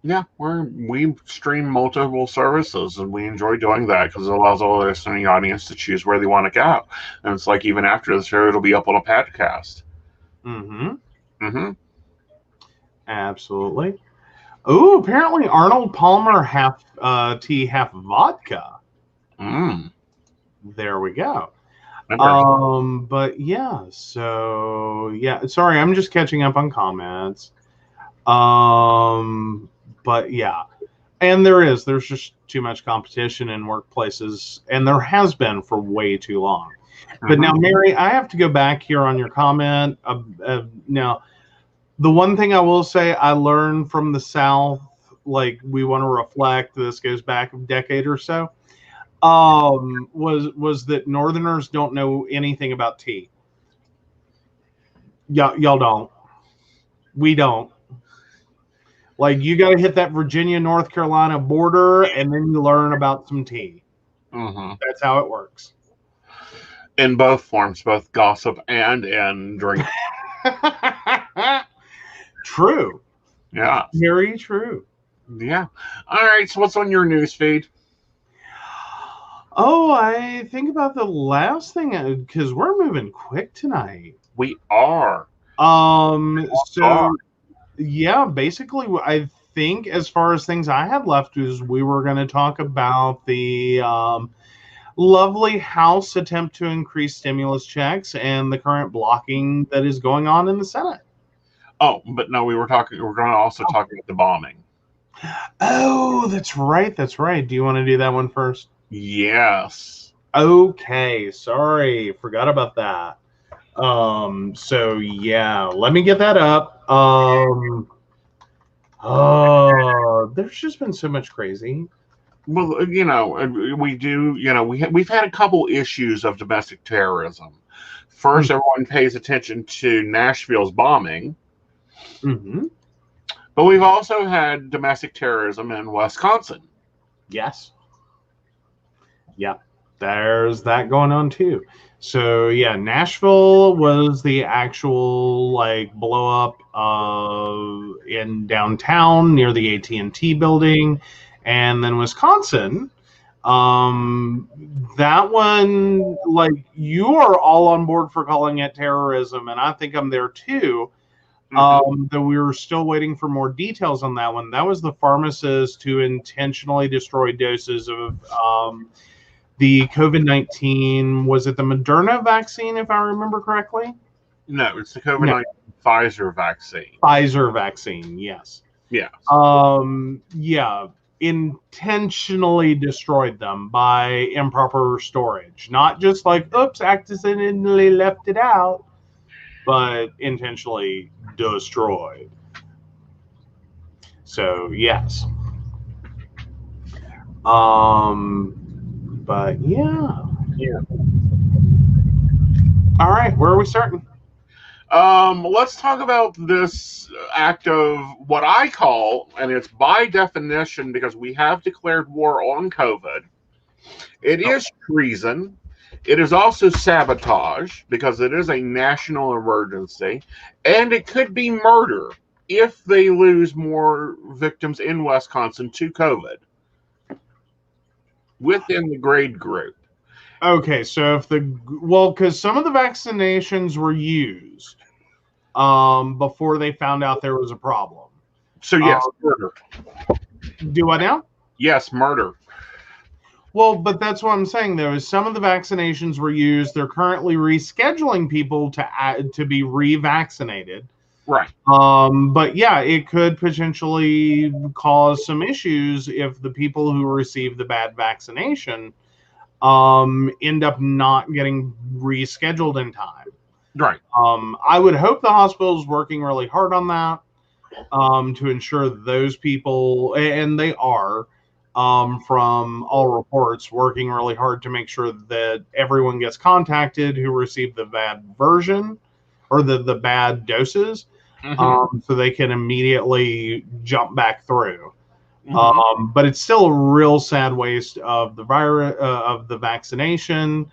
Yeah, we stream multiple services, and we enjoy doing that because it allows all the listening audience to choose where they want to go. And it's like even after the show, it'll be up on a podcast.
Mm-hmm.
Mm-hmm.
Absolutely. Oh, apparently Arnold Palmer half tea, half vodka.
Mm.
There we go.
Interesting.
But yeah, so yeah, sorry, I'm just catching up on comments. But yeah. And there's just too much competition in workplaces, and there has been for way too long. But now,
Mm-hmm.
Mary, I have to go back here on your comment. Now, the one thing I will say I learned from the South, like we want to reflect, this goes back a decade or so, was that Northerners don't know anything about tea. Y'all don't. We don't. Like you got to hit that Virginia North Carolina border, and then you learn about some tea.
Mm-hmm.
That's how it works.
In both forms, both gossip and in drink.
True.
Yeah.
Very true.
Yeah. All right. So what's on your news feed?
Oh, I think about the last thing because we're moving quick tonight.
We are.
So yeah, basically, I think as far as things I had left is we were going to talk about the lovely House attempt to increase stimulus checks and the current blocking that is going on in the Senate.
Oh, but no, we're going to also talk about the bombing.
Oh, that's right. That's right. Do you want to do that one first?
Yes.
Okay. Sorry. Forgot about that. So yeah, let me get that up. Oh, there's just been so much crazy.
Well, we do, we've had a couple issues of domestic terrorism. First, everyone pays attention to Nashville's bombing.
Mm-hmm.
But we've also had domestic terrorism in Wisconsin.
Yes. Yeah, there's that going on too. So yeah, Nashville was the actual like blow up in downtown near the AT&T building, and then Wisconsin. That one, like you are all on board for calling it terrorism, and I think I'm there too. Though we were still waiting for more details on that one. That was the pharmacist who intentionally destroyed doses of the COVID-19. Was it the Moderna vaccine, if I remember correctly?
No, it's the COVID-19 Pfizer vaccine.
Pfizer vaccine, yes.
Yeah.
Yeah, intentionally destroyed them by improper storage. Not just like, oops, accidentally left it out, but intentionally destroyed. So yes. But yeah. All right, where are we starting?
Let's talk about this act of what I call, and it's by definition because we have declared war on COVID. It is treason. It is also sabotage because it is a national emergency, and it could be murder if they lose more victims in Wisconsin to COVID within the grade group.
Okay, so because some of the vaccinations were used before they found out there was a problem.
So yes, murder.
Do I now?
Yes, murder.
Well, but that's what I'm saying, though, is some of the vaccinations were used. They're currently rescheduling people to be revaccinated.
Right.
But yeah, it could potentially cause some issues if the people who receive the bad vaccination end up not getting rescheduled in time.
Right.
I would hope the hospital is working really hard on that to ensure those people, and they are, from all reports, working really hard to make sure that everyone gets contacted who received the bad version or the bad doses, so they can immediately jump back through. But it's still a real sad waste of the virus, of the vaccination.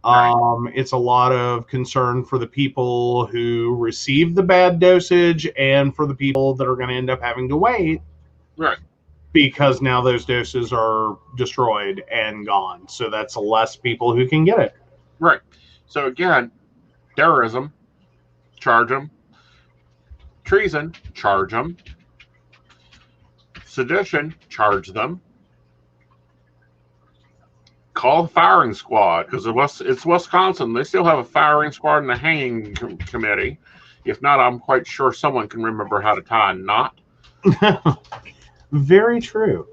It's a lot of concern for the people who receive the bad dosage and for the people that are going to end up having to wait
Right.
because now those doses are destroyed and gone. So that's less people who can get it.
Right. So again, terrorism, charge them. Treason, charge them. Sedition, charge them. Call the firing squad, because it's Wisconsin. They still have a firing squad and a hanging committee. If not, I'm quite sure someone can remember how to tie a knot.
Very true.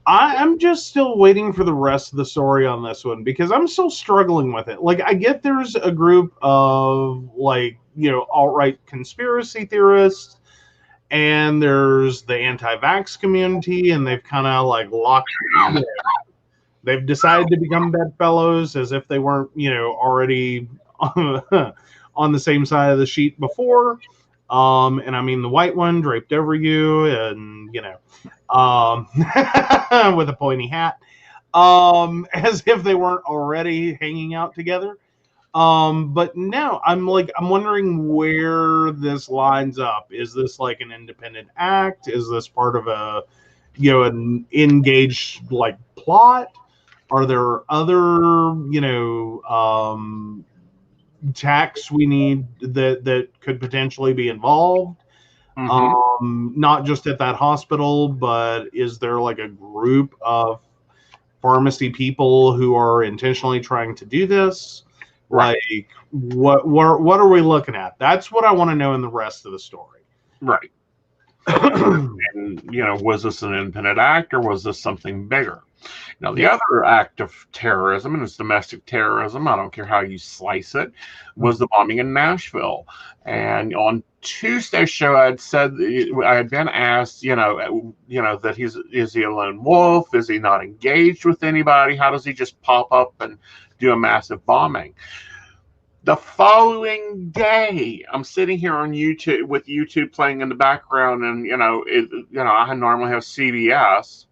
I'm just still waiting for the rest of the story on this one because I'm still struggling with it. Like, I get there's a group of, like, alt-right conspiracy theorists, and there's the anti-vax community, and they've kind of like locked. They've decided to become bedfellows as if they weren't, already on the same side of the sheet before. And I mean the white one draped over you, and with a pointy hat, as if they weren't already hanging out together. But no, I'm wondering where this lines up. Is this like an independent act? Is this part of a, an engaged like plot? Are there other, tacks we need that could potentially be involved? Not just at that hospital, but is there like a group of pharmacy people who are intentionally trying to do this?
Right.
Like, what are we looking at? That's what I want to know in the rest of the story.
Right. And, was this an independent act or was this something bigger? Now, the other act of terrorism, and it's domestic terrorism, I don't care how you slice it, was the bombing in Nashville. And on Tuesday's show, I had said, I had been asked, that is he a lone wolf? Is he not engaged with anybody? How does he just pop up and do a massive bombing? The following day, I'm sitting here on YouTube with YouTube playing in the background, and I normally have CBS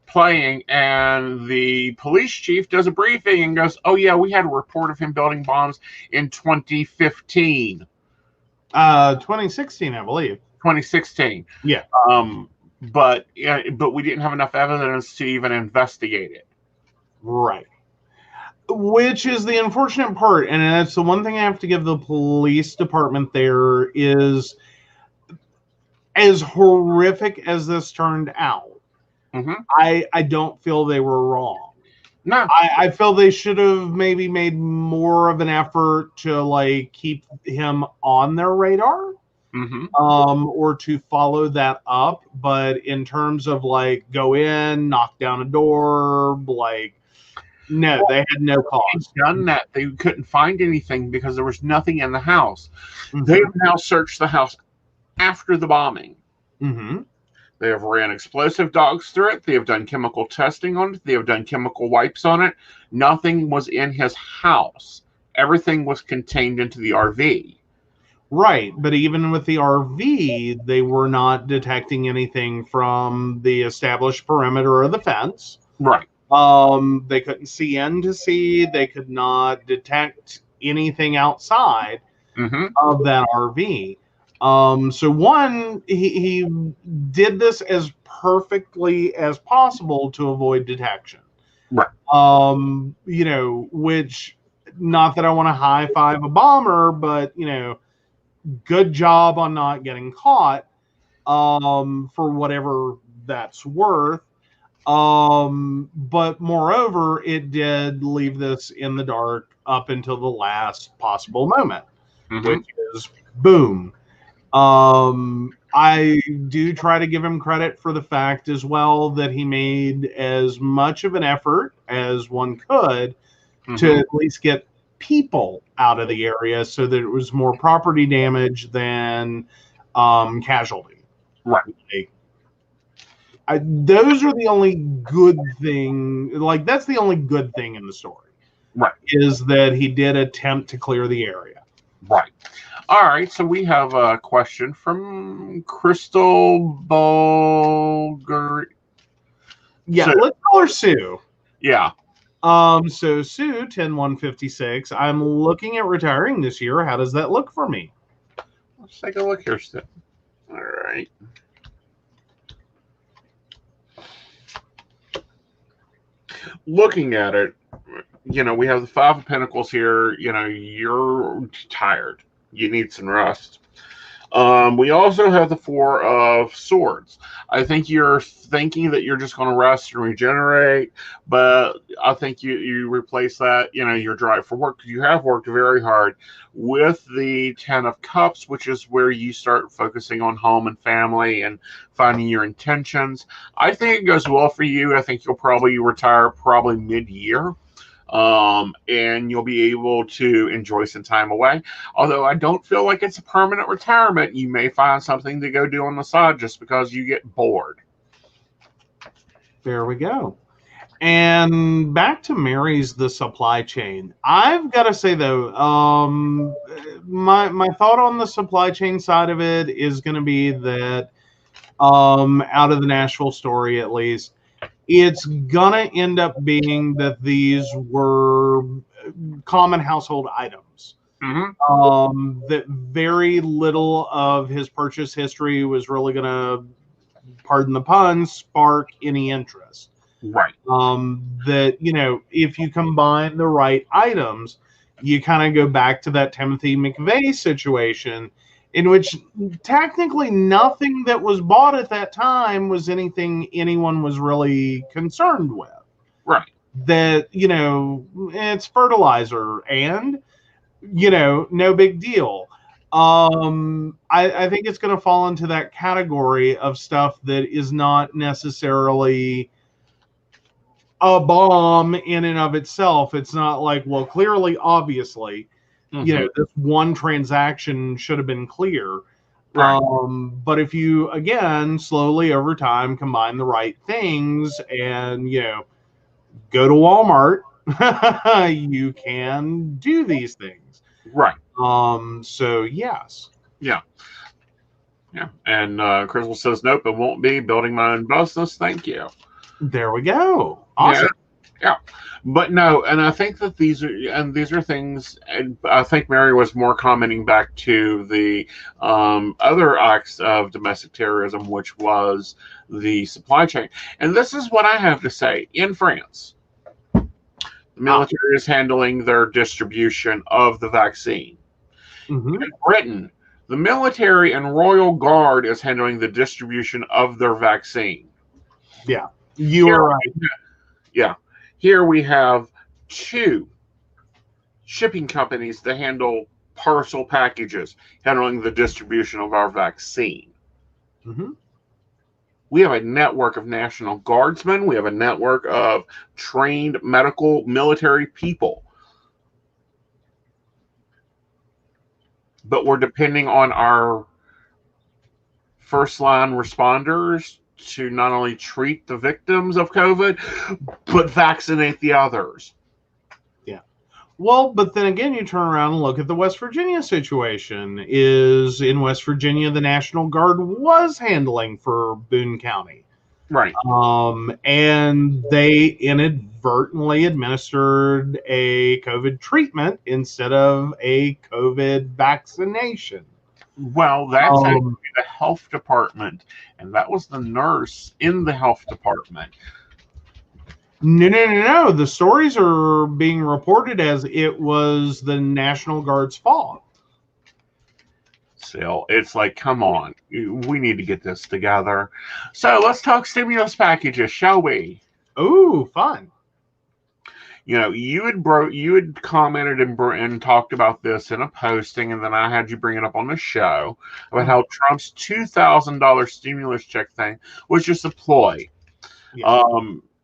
playing, and the police chief does a briefing and goes, "Oh yeah, we had a report of him building bombs in 2015,
2016, I believe.
2016.
Yeah.
But we didn't have enough evidence to even investigate it.
Right. Which is the unfortunate part, and that's the one thing I have to give the police department there is, as horrific as this turned out, I don't feel they were wrong.
No.
I feel they should have maybe made more of an effort to like keep him on their radar, or to follow that up. But in terms of like go in, knock down a door, like, no, they had no cause.
Done that. They couldn't find anything because there was nothing in the house. They have now searched the house after the bombing. They have ran explosive dogs through it. They have done chemical testing on it. They have done chemical wipes on it. Nothing was in his house. Everything was contained into the RV.
Right, but even with the RV, they were not detecting anything from the established perimeter of the fence.
Right.
They couldn't see in to see. They could not detect anything outside of that RV. So one, he did this as perfectly as possible to avoid detection.
Right.
Which, not that I want to high five a bomber, but good job on not getting caught, for whatever that's worth. But moreover, it did leave this in the dark up until the last possible moment, which is boom. I do try to give him credit for the fact as well that he made as much of an effort as one could to at least get people out of the area so that it was more property damage than casualty.
Right.
Those are the only good thing. Like, that's the only good thing in the story.
Right.
Is that he did attempt to clear the area.
Right. All right. So we have a question from Crystal Bulgar.
Yeah, let's call her Sue.
Yeah.
So Sue, 10-156, I'm looking at retiring this year. How does that look for me?
Let's take a look here, Sue. All right. looking at it, we have the Five of Pentacles here. You're tired. You need some rest. We also have the Four of Swords. I think you're thinking that you're just going to rest and regenerate, but I think you replace that, your drive for work, because you have worked very hard, with the Ten of Cups, which is where you start focusing on home and family and finding your intentions. I think it goes well for you. I think you'll probably retire probably mid-year. And you'll be able to enjoy some time away. Although I don't feel like it's a permanent retirement. You may find something to go do on the side just because you get bored.
There we go. And back to Mary's the supply chain. I've got to say though, my thought on the supply chain side of it is going to be that, out of the Nashville story at least, it's gonna end up being that these were common household items.
Mm-hmm.
That very little of his purchase history was really gonna, pardon the pun, spark any interest.
Right.
That, if you combine the right items, you kind of go back to that Timothy McVeigh situation, in which technically nothing that was bought at that time was anything anyone was really concerned with.
Right.
That, it's fertilizer and, no big deal. I think it's going to fall into that category of stuff that is not necessarily a bomb in and of itself. It's not like, well, clearly, obviously, this one transaction should have been clear.
Right.
But if you, again, slowly over time combine the right things and, go to Walmart, you can do these things.
Right.
So, yes.
Yeah. Yeah. And Crystal says, nope, it won't be. Building my own business. Thank you.
There we go. Awesome.
Yeah. But no, and I think that these are things, and I think Mary was more commenting back to the other acts of domestic terrorism, which was the supply chain. And this is what I have to say. In France, the military is handling their distribution of the vaccine.
Mm-hmm.
In Britain, the military and Royal Guard is handling the distribution of their vaccine.
Yeah, you are right.
Yeah. Here we have 2 shipping companies that handle parcel packages, handling the distribution of our vaccine.
Mm-hmm.
We have a network of National Guardsmen. We have a network of trained medical military people. But we're depending on our first line responders to not only treat the victims of COVID, but vaccinate the others.
Yeah. Well, but then again, you turn around and look at the West Virginia situation. Is in West Virginia, the National Guard was handling for Boone County.
Right.
And they inadvertently administered a COVID treatment instead of a COVID vaccination.
Well, that's actually the health department, and that was the nurse in the health department.
No. The stories are being reported as it was the National Guard's fault.
Still, it's like, come on, we need to get this together. So let's talk stimulus packages, shall we?
Ooh, fun.
You had commented and talked about this in a posting, and then I had you bring it up on the show about how Trump's $2,000 stimulus check thing was just a ploy.
Yeah.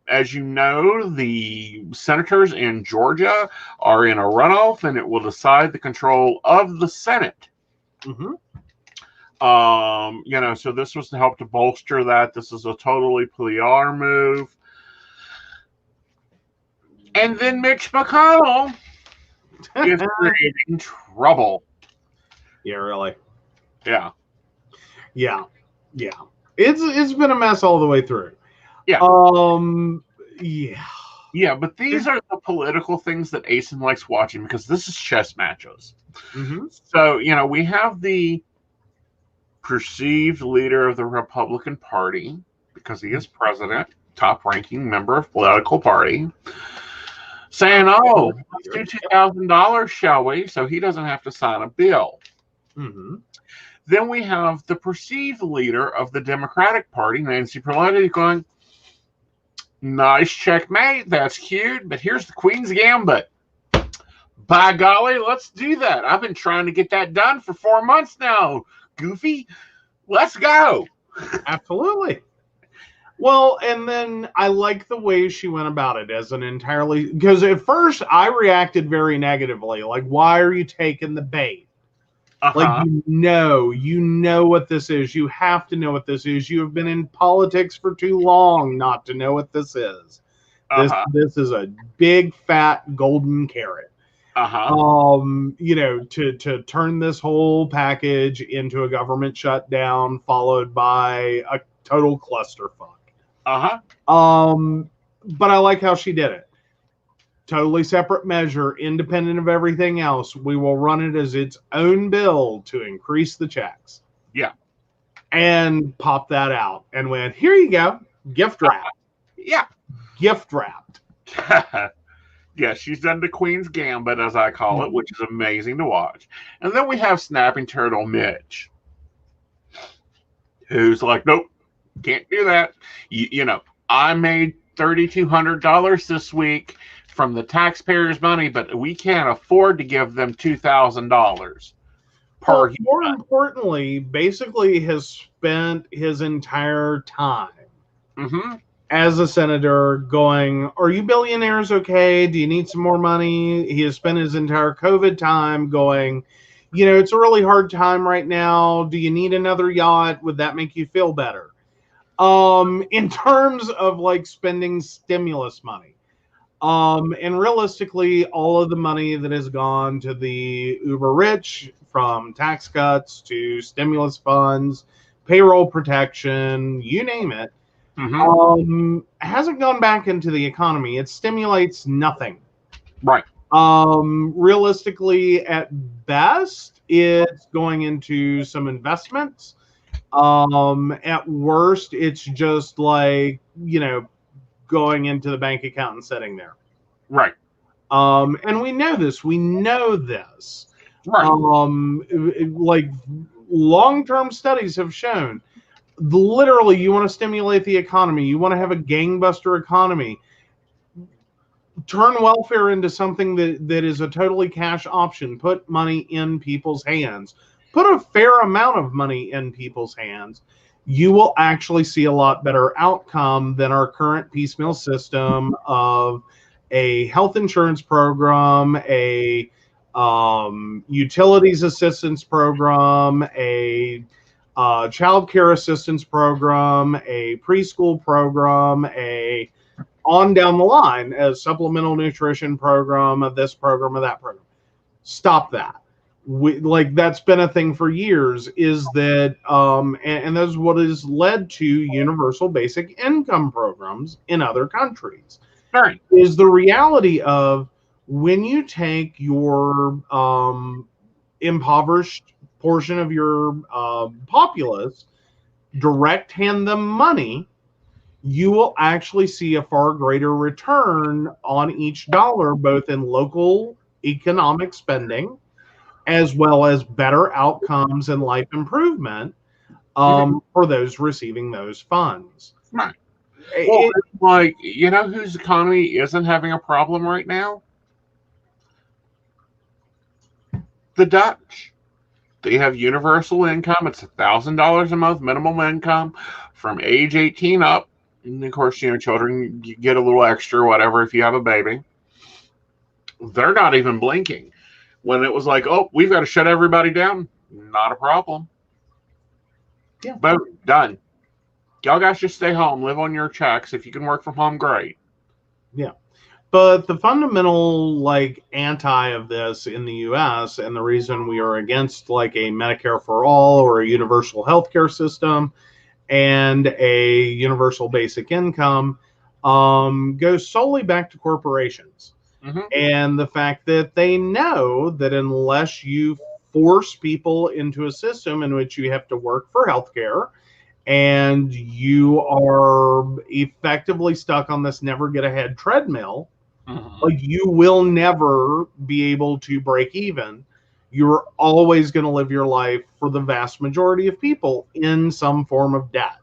As you know, the senators in Georgia are in a runoff, and it will decide the control of the Senate.
Mm-hmm.
So this was to help to bolster that. This is a totally PR move. And then Mitch McConnell is creating trouble.
Yeah, really.
Yeah.
It's been a mess all the way through.
Yeah.
Yeah.
Yeah, but these are the political things that Aeson likes watching, because this is chess matches.
Mm-hmm.
So, we have the perceived leader of the Republican Party, because he is president. top-ranking member of political party, saying, "Oh, let's do $2,000, shall we?" So he doesn't have to sign a bill.
Mm-hmm.
Then we have the perceived leader of the Democratic Party, Nancy Pelosi, going, "Nice checkmate. That's cute, but here's the Queen's Gambit. By golly, let's do that. I've been trying to get that done for 4 months now. Goofy, let's go."
Absolutely. Well, and then I like the way she went about it as an entirely, because at first I reacted very negatively. Like, why are you taking the bait? Like, you know what this is. You have to know what this is. You have been in politics for too long not to know what this is. This is a big fat golden carrot. You know, to turn this whole package into a government shutdown followed by a total clusterfuck. But I like how she did it. Totally separate measure, independent of everything else. We will run it as its own bill to increase the checks.
Yeah.
And pop that out and went, here you go, gift wrapped.
Yeah.
Gift wrapped.
Yeah, she's done the Queen's Gambit, as I call it, which is amazing to watch. And then we have Snapping Turtle Mitch, who's like, nope, can't do that. You know, I made $3,200 this week from the taxpayers' money, but we can't afford to give them $2,000 per year.
More importantly, basically has spent his entire time as a senator going, are you billionaires okay? Do you need some more money? He has spent his entire COVID time going, you know, it's a really hard time right now. Do you need another yacht? Would that make you feel better? In terms of like spending stimulus money. And realistically, all of the money that has gone to the uber rich, from tax cuts to stimulus funds, payroll protection, you name it, hasn't gone back into the economy. It stimulates nothing.
Right.
Realistically, at best, it's going into some investments. At worst, it's just like, you know, going into the bank account and sitting there.
Right.
And we know this. We know this.
Right.
Like long-term studies have shown, literally, you want to stimulate the economy. You want to have a gangbuster economy. Turn welfare into something that is a totally cash option. Put money in people's hands. Put a fair amount of money in people's hands. You will actually see a lot better outcome than our current piecemeal system of a health insurance program, a utilities assistance program, a child care assistance program, a preschool program, a on down the line, a supplemental nutrition program, of this program, of that program. Stop that. Like that's been a thing for years, is that and that's what has led to universal basic income programs in other countries.
Right.
Is the reality of when you take your impoverished portion of your populace, direct hand them money, you will actually see a far greater return on each dollar, both in local economic spending as well as better outcomes and life improvement for those receiving those funds.
Right. Well, like, you know whose economy isn't having a problem right now? The Dutch. They have universal income. It's $1,000 a month minimum income from age 18 up. And of course, you know, children, you get a little extra, whatever, if you have a baby. They're not even blinking. When it was like, oh, we've got to shut everybody down, not a problem.
Yeah.
Boom, done. Y'all guys just stay home, live on your checks. If you can work from home, great.
Yeah. But the fundamental like anti of this in the US, and the reason we are against like a Medicare for all or a universal healthcare system and a universal basic income, goes solely back to corporations. And the fact that they know that unless you force people into a system in which you have to work for healthcare and you are effectively stuck on this never get ahead treadmill. Like, you will never be able to break even. You're always going to live your life, for the vast majority of people, in some form of debt.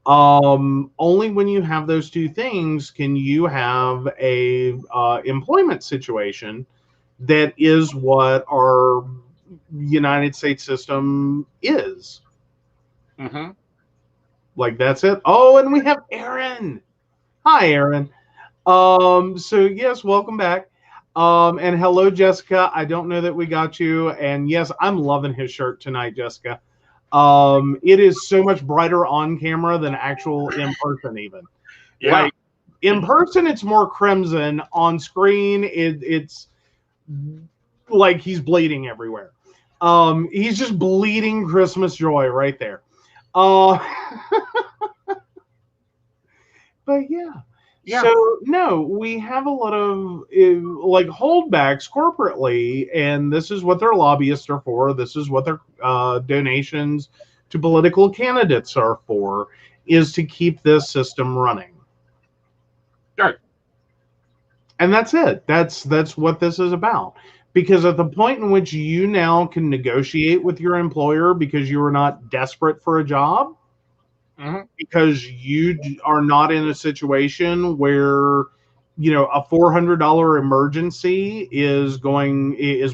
Only when you have those two things can you have a employment situation that is what our United States system is. Like, that's it. Oh, and we have Aaron. Hi, Aaron. So yes, welcome back. And hello, Jessica. I don't know that we got you. And yes, I'm loving his shirt tonight, Jessica. It is so much brighter on camera than actual in person, even.
Yeah.
Like, in person, it's more crimson. On screen, it's like he's bleeding everywhere. He's just bleeding Christmas joy right there. But yeah.
Yeah.
So no, we have a lot of like holdbacks corporately, and this is what their lobbyists are for. This is what their donations to political candidates are for, is to keep this system running.
Right.
And that's it. That's what this is about. Because at the point in which you now can negotiate with your employer because you are not desperate for a job, because you are not in a situation where, you know, a $400 emergency is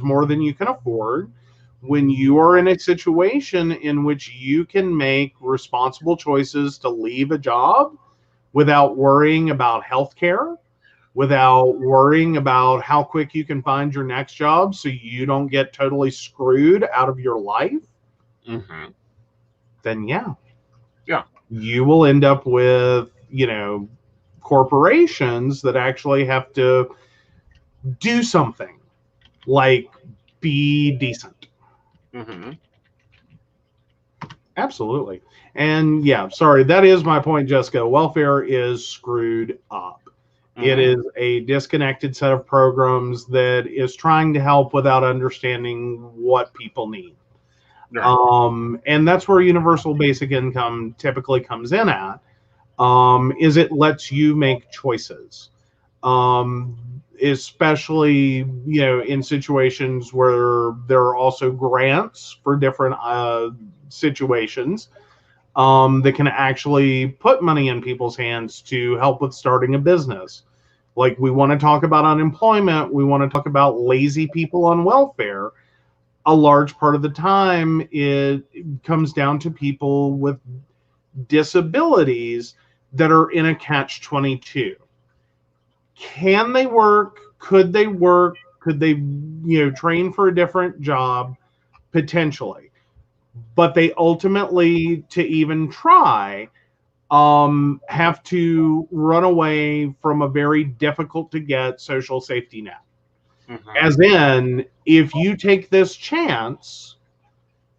more than you can afford. When you are in a situation in which you can make responsible choices to leave a job without worrying about health care, without worrying about how quick you can find your next job so you don't get totally screwed out of your life, then yeah, you will end up with, you know, corporations that actually have to do something, like be decent. Absolutely. And yeah, sorry, that is my point, Jessica. Welfare is screwed up. It is a disconnected set of programs that is trying to help without understanding what people need. And that's where universal basic income typically comes in at, is it lets you make choices, especially, you know, in situations where there are also grants for different situations, that can actually put money in people's hands to help with starting a business. Like, we want to talk about unemployment, we want to talk about lazy people on welfare. A large part of the time it comes down to people with disabilities that are in a catch-22. Can they work? Could they work? Could they, you know, train for a different job? Potentially. But they ultimately, to even try, have to run away from a very difficult to get social safety net. As in, if you take this chance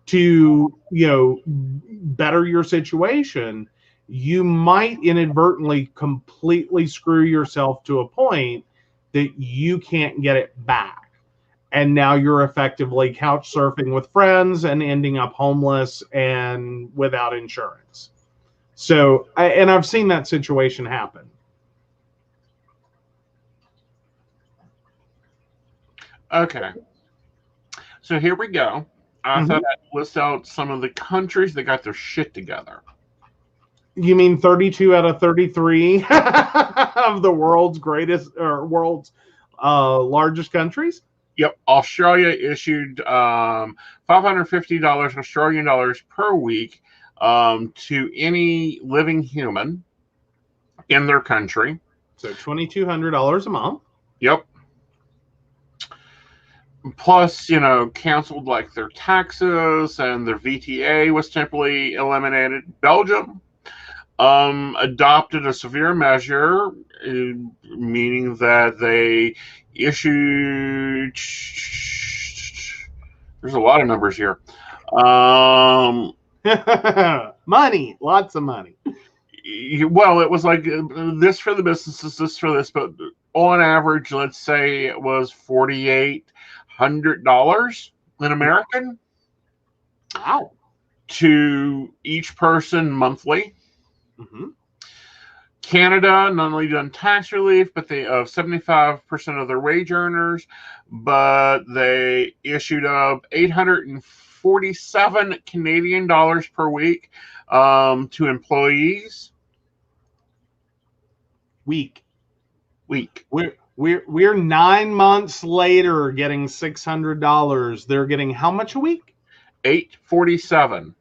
to, you know, better your situation, you might inadvertently completely screw yourself to a point that you can't get it back. And now you're effectively couch surfing with friends and ending up homeless and without insurance. So, and I've seen that situation happen.
Okay. So here we go. I thought I'd list out some of the countries that got their shit together.
You mean 32 out of 33 of the world's greatest, or world's largest countries?
Yep. Australia issued $550 Australian dollars per week to any living human in their country.
So $2,200 a month.
Yep. Plus, you know, canceled like their taxes, and their VTA was temporarily eliminated. Belgium adopted a severe measure, meaning that they issued. There's a lot of numbers here.
Money, lots of money.
Well, it was like this for the businesses, this for this, but on average, let's say it was $4,800 in American.
Wow.
to each person monthly.
Mm-hmm.
Canada not only done tax relief, but they of 75% of their wage earners, but they issued up 847 Canadian dollars per week to employees.
Week.
Week.
We're 9 months later getting $600. They're getting how much a week?
847.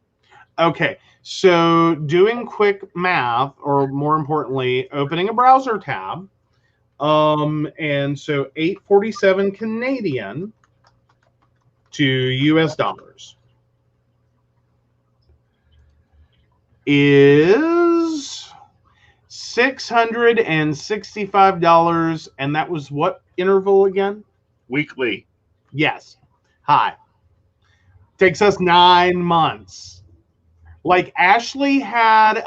Okay, so doing quick math, or more importantly, opening a browser tab, and so 847 Canadian to US dollars is $665, and that was what interval again?
Weekly.
Yes. Hi. Takes us 9 months. Like Ashley had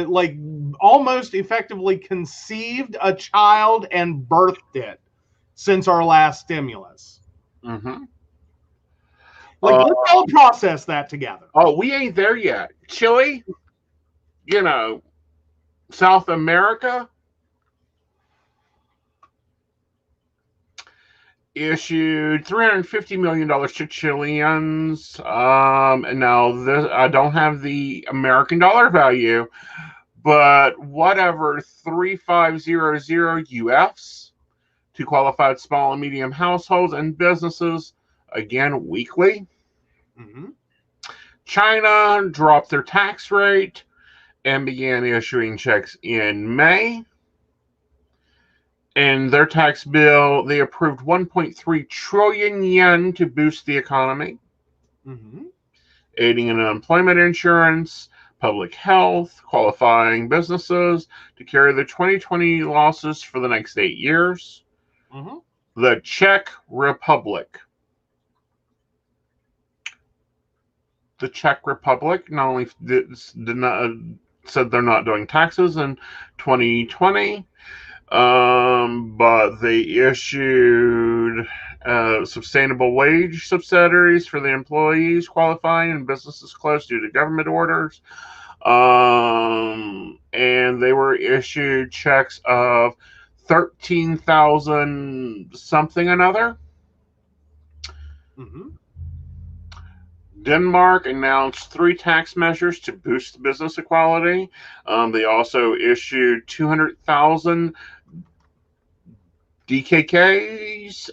like almost effectively conceived a child and birthed it since our last stimulus.
Mm-hmm.
Like let's all process that together.
Oh, we ain't there yet. Chile, South America issued $350 million to Chileans. And now this, I don't have the American dollar value, but whatever, 3500 UFs to qualified small and medium households and businesses, again, weekly.
Mm-hmm.
China dropped their tax rate and began issuing checks in May. In their tax bill, they approved 1.3 trillion yen to boost the economy,
Mm-hmm.
aiding in unemployment insurance, public health, qualifying businesses to carry the 2020 losses for the next 8 years.
Mm-hmm.
The Czech Republic. The Czech Republic not only said they're not doing taxes in 2020, but they issued sustainable wage subsidies for the employees qualifying and businesses closed due to government orders. And they were issued checks of 13,000 something another.
Mm-hmm.
Denmark announced 3 tax measures to boost business equality. They also issued 200,000 DKKs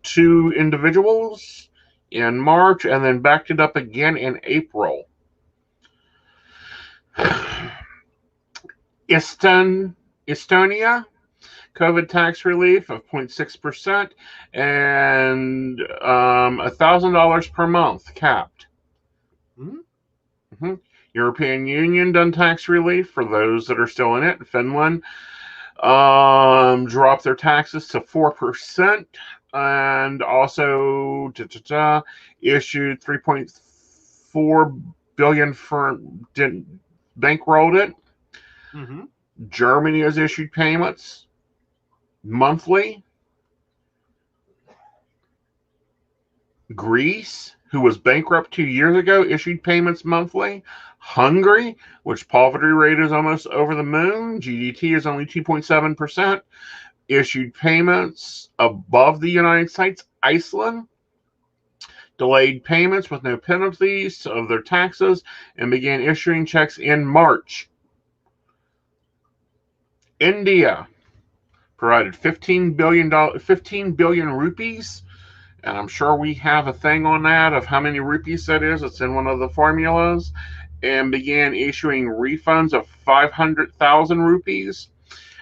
to individuals in March and then backed it up again in April. Estonia, COVID tax relief of 0.6% and $1,000 per month capped.
Mm-hmm.
Mm-hmm. European Union done tax relief for those that are still in it. Finland dropped their taxes to 4% and also issued 3.4 billion for bankrolled it.
Mm-hmm.
Germany has issued payments monthly. Greece, who was bankrupt 2 years ago, issued payments monthly. Hungary, which poverty rate is almost over the moon, GDP is only 2.7%, issued payments above the United States. Iceland delayed payments with no penalties of their taxes and began issuing checks in March. India provided 15 billion rupees, and I'm sure we have a thing on that of how many rupees that is. It's in one of the formulas, and began issuing refunds of 500,000 rupees.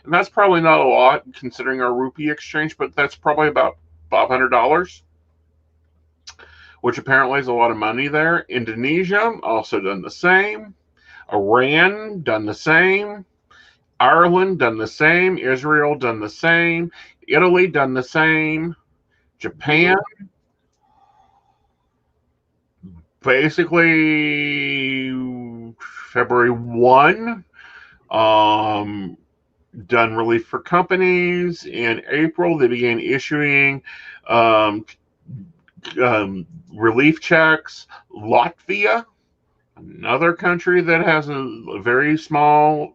And that's probably not a lot considering our rupee exchange, but that's probably about $500, which apparently is a lot of money there. Indonesia also done the same. Iran done the same. Ireland done the same. Israel done the same. Italy done the same. Japan, basically February 1, done relief for companies. In April, they began issuing relief checks. Latvia Another country that has a very small,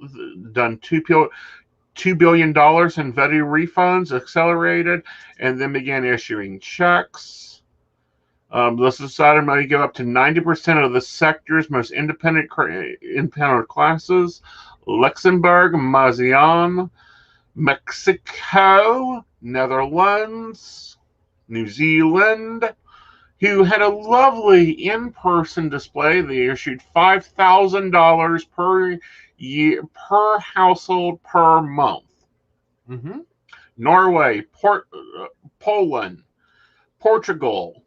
done $2 billion in VETI refunds, accelerated, and then began issuing checks. The society might give up to 90% of the sector's most independent classes. Luxembourg, Mazian, Mexico, Netherlands, New Zealand, who had a lovely in-person display. They issued $5,000 per year, per household per month.
Mm-hmm.
Norway, Poland, Portugal,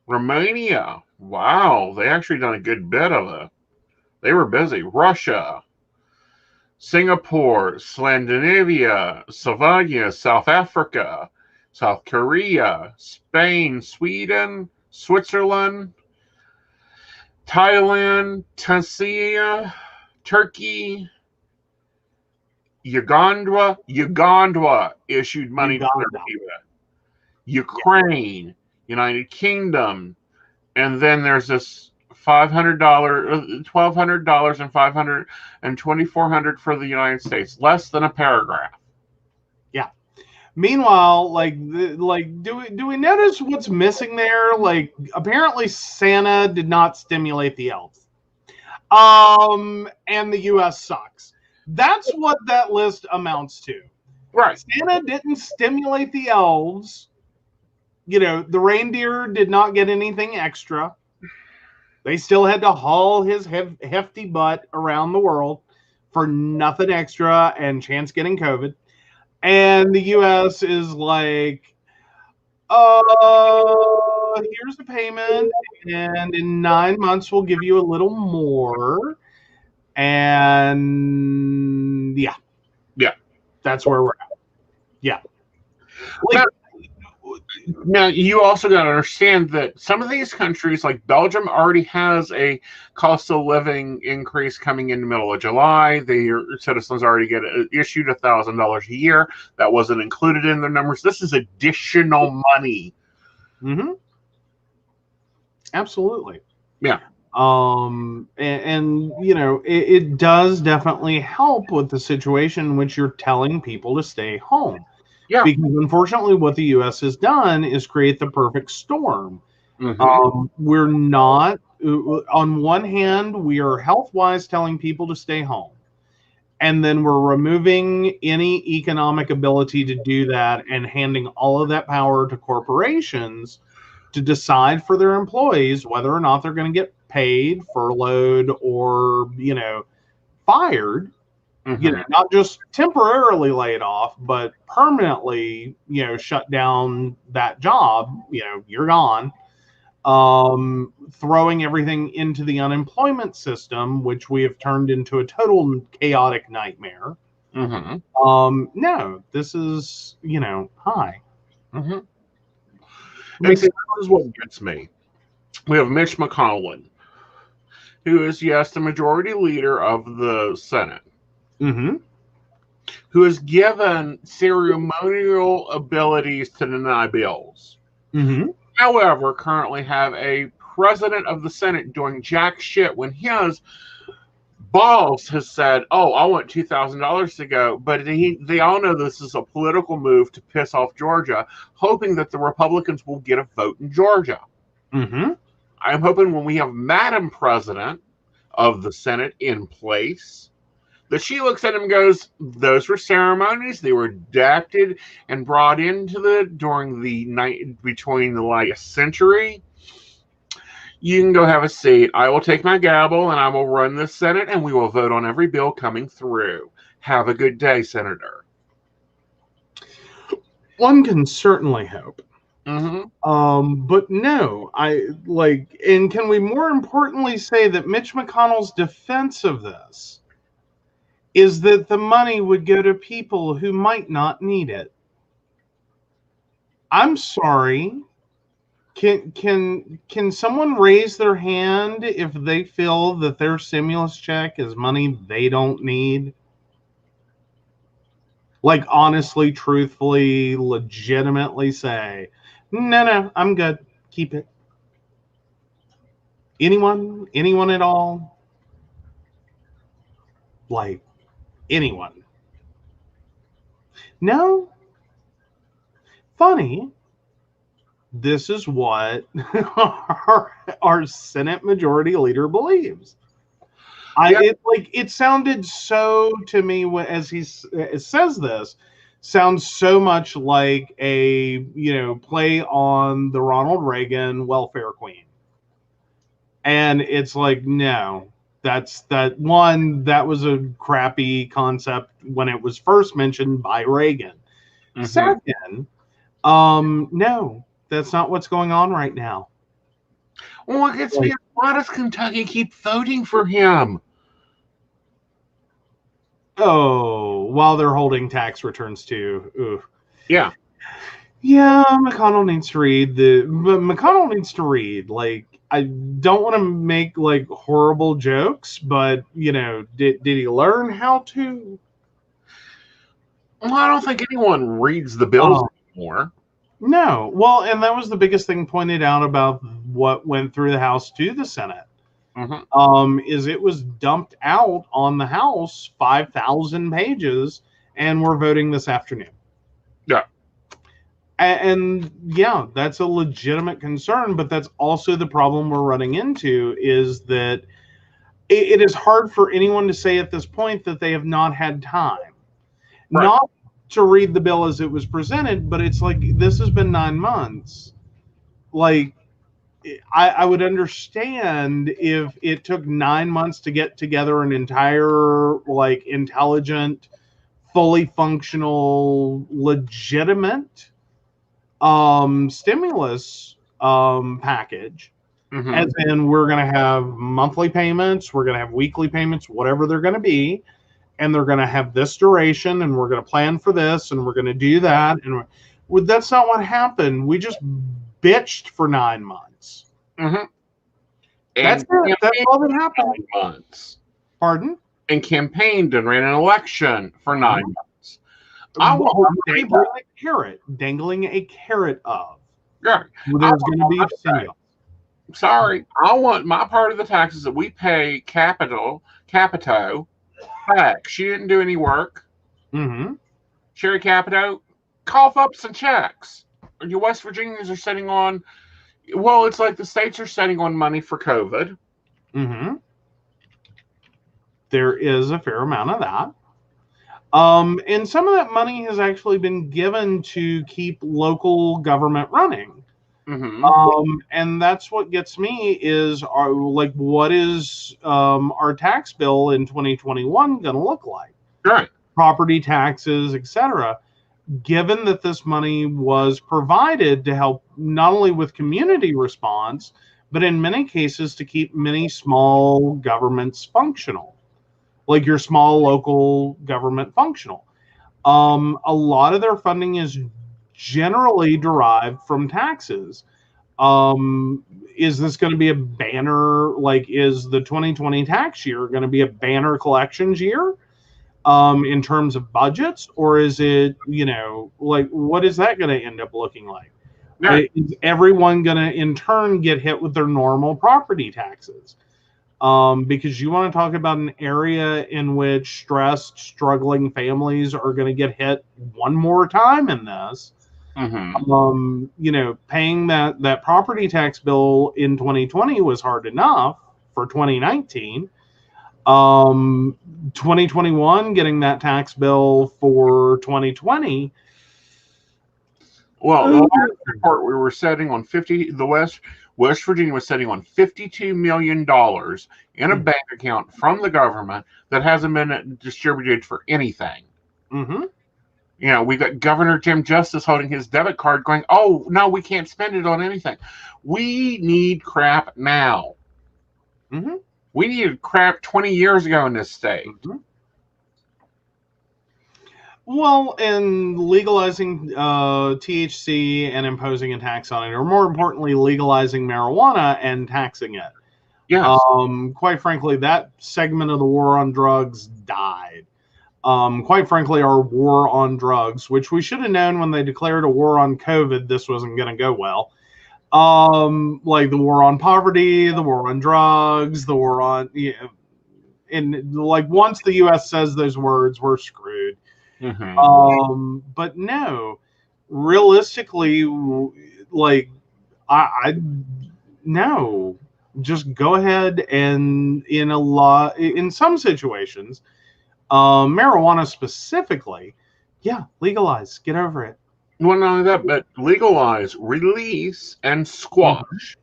Romania. Wow, they actually done a good bit of it. They were busy. Russia, Singapore, Scandinavia, Slovenia, South Africa, South Korea, Spain, Sweden, Switzerland, Thailand, Tunisia, Turkey, Uganda issued money to Turkey. Ukraine, United Kingdom, and then there's this $500, $1,200, and $500 and $2,400 for the United States. Less than a paragraph.
Yeah. Meanwhile, do we notice what's missing there? Like, apparently Santa did not stimulate the elves. And the U.S. sucks. That's what that list amounts to.
Right.
Santa didn't stimulate the elves. You know, the reindeer did not get anything extra. They still had to haul his hefty butt around the world for nothing extra and chance getting COVID. And the U.S. is like, here's the payment, and in 9 months we'll give you a little more. And yeah, that's where we're at. Yeah.
Now, you also got to understand that some of these countries, like Belgium, already has a cost of living increase coming in the middle of July. Their citizens already get issued $1,000 a year. That wasn't included in their numbers. This is additional money.
Mm-hmm. Absolutely.
Yeah.
And you know, it does definitely help with the situation in which you're telling people to stay home.
Yeah.
Because unfortunately, what the U.S. has done is create the perfect storm.
Mm-hmm.
We're not, on one hand, we are health-wise telling people to stay home. And then we're removing any economic ability to do that and handing all of that power to corporations to decide for their employees whether or not they're going to get paid, furloughed, or, you know, fired.
Mm-hmm.
You know, not just temporarily laid off, but permanently, you know, shut down that job. You know, you're gone. Throwing everything into the unemployment system, which we have turned into a total chaotic nightmare.
Mm-hmm.
No, this is, you know, hi.
Mm-hmm. And see, that is what gets me. We have Mitch McConnell, who is, yes, the majority leader of the Senate.
Mm-hmm.
Who is given ceremonial abilities to deny bills.
Mm-hmm.
However, currently have a president of the Senate doing jack shit when his boss has said, "Oh, I want $2,000 to go," but they all know this is a political move to piss off Georgia, hoping that the Republicans will get a vote in Georgia.
Mm-hmm.
I'm hoping when we have Madam President of the Senate in place, that she looks at him and goes, "Those were ceremonies. They were adapted and brought into during the night between the last century. You can go have a seat. I will take my gavel and I will run the Senate and we will vote on every bill coming through. Have a good day, Senator."
One can certainly hope.
Mm-hmm.
But no, and can we more importantly say that Mitch McConnell's defense of this is that the money would go to people who might not need it? I'm sorry. Can someone raise their hand if they feel that their stimulus check is money they don't need? Like, honestly, truthfully, legitimately say, no, I'm good. Keep it. Anyone at all? Like anyone? No? Funny. This is what our Senate Majority Leader believes. It sounded so to me as he says this, sounds so much like a play on the Ronald Reagan welfare queen, and it's like, no, that was a crappy concept when it was first mentioned by Reagan. Mm-hmm. Second, no, that's not what's going on right now.
Well, it gets me. Why does Kentucky keep voting for him?
Oh, while they're holding tax returns too. Ooh.
Yeah.
Yeah, McConnell needs to read McConnell needs to read. Like, I don't want to make like horrible jokes, but did he learn how to?
Well, I don't think anyone reads the bills anymore.
No. Well, and that was the biggest thing pointed out about what went through the House to the Senate. Mm-hmm. Is it was dumped out on the House, 5,000 pages, and we're voting this afternoon.
Yeah.
And yeah, that's a legitimate concern, but that's also the problem we're running into, is that it is hard for anyone to say at this point that they have not had time. Right. Not to read the bill as it was presented, but it's like, this has been 9 months. Like, I would understand if it took 9 months to get together an entire, like, intelligent, fully functional, legitimate stimulus package. Mm-hmm. As in, we're going to have monthly payments, we're going to have weekly payments, whatever they're going to be, and they're going to have this duration, and we're going to plan for this, and we're going to do that. And that's not what happened. We just bitched for 9 months.
Mm-hmm.
That's all that happened.
Months.
Pardon?
And campaigned and ran an election for 9 months.
Dangling a carrot of.
Yeah.
There's going to be a stimulus.
Sorry, I want my part of the taxes that we pay Capito back. She didn't do any work.
Mm-hmm.
Sherry Capito, cough up some checks. Your West Virginians are sitting on, well, it's like the states are sitting on money for COVID.
Mm-hmm. There is a fair amount of that. And some of that money has actually been given to keep local government running. Mm-hmm. And that's what gets me is, what is our tax bill in 2021 going to look like?
Right.
Property taxes, etc. Given that this money was provided to help not only with community response, but in many cases to keep many small governments functional, like your small local government functional. A lot of their funding is generally derived from taxes. Is this going to be a banner? Like, is the 2020 tax year going to be a banner collections year in terms of budgets? Or is it, what is that going to end up looking like? Yeah. Is everyone going to in turn get hit with their normal property taxes? Because you want to talk about an area in which stressed, struggling families are going to get hit one more time in this. Mm-hmm. Paying that property tax bill in 2020 was hard enough for 2019. 2021, getting that tax bill for 2020.
Well, the last report we were setting on West Virginia was sitting on $52 million in a bank account from the government that hasn't been distributed for anything.
Mm-hmm.
We've got Governor Jim Justice holding his debit card going, oh, no, we can't spend it on anything. We need crap now.
Mm-hmm.
We needed crap 20 years ago in this state.
Mm-hmm. Well, and legalizing THC and imposing a tax on it, or more importantly, legalizing marijuana and taxing it.
Yes.
Quite frankly, that segment of the war on drugs died. Quite frankly, our war on drugs, which we should have known when they declared a war on COVID, this wasn't going to go well. Like the war on poverty, the war on drugs, the war on, and like once the U.S. says those words, we're screwed. But no, realistically, like I no, just go ahead and in some situations, marijuana specifically, yeah, legalize, get over it.
Well, not only that, but legalize, release, and squash.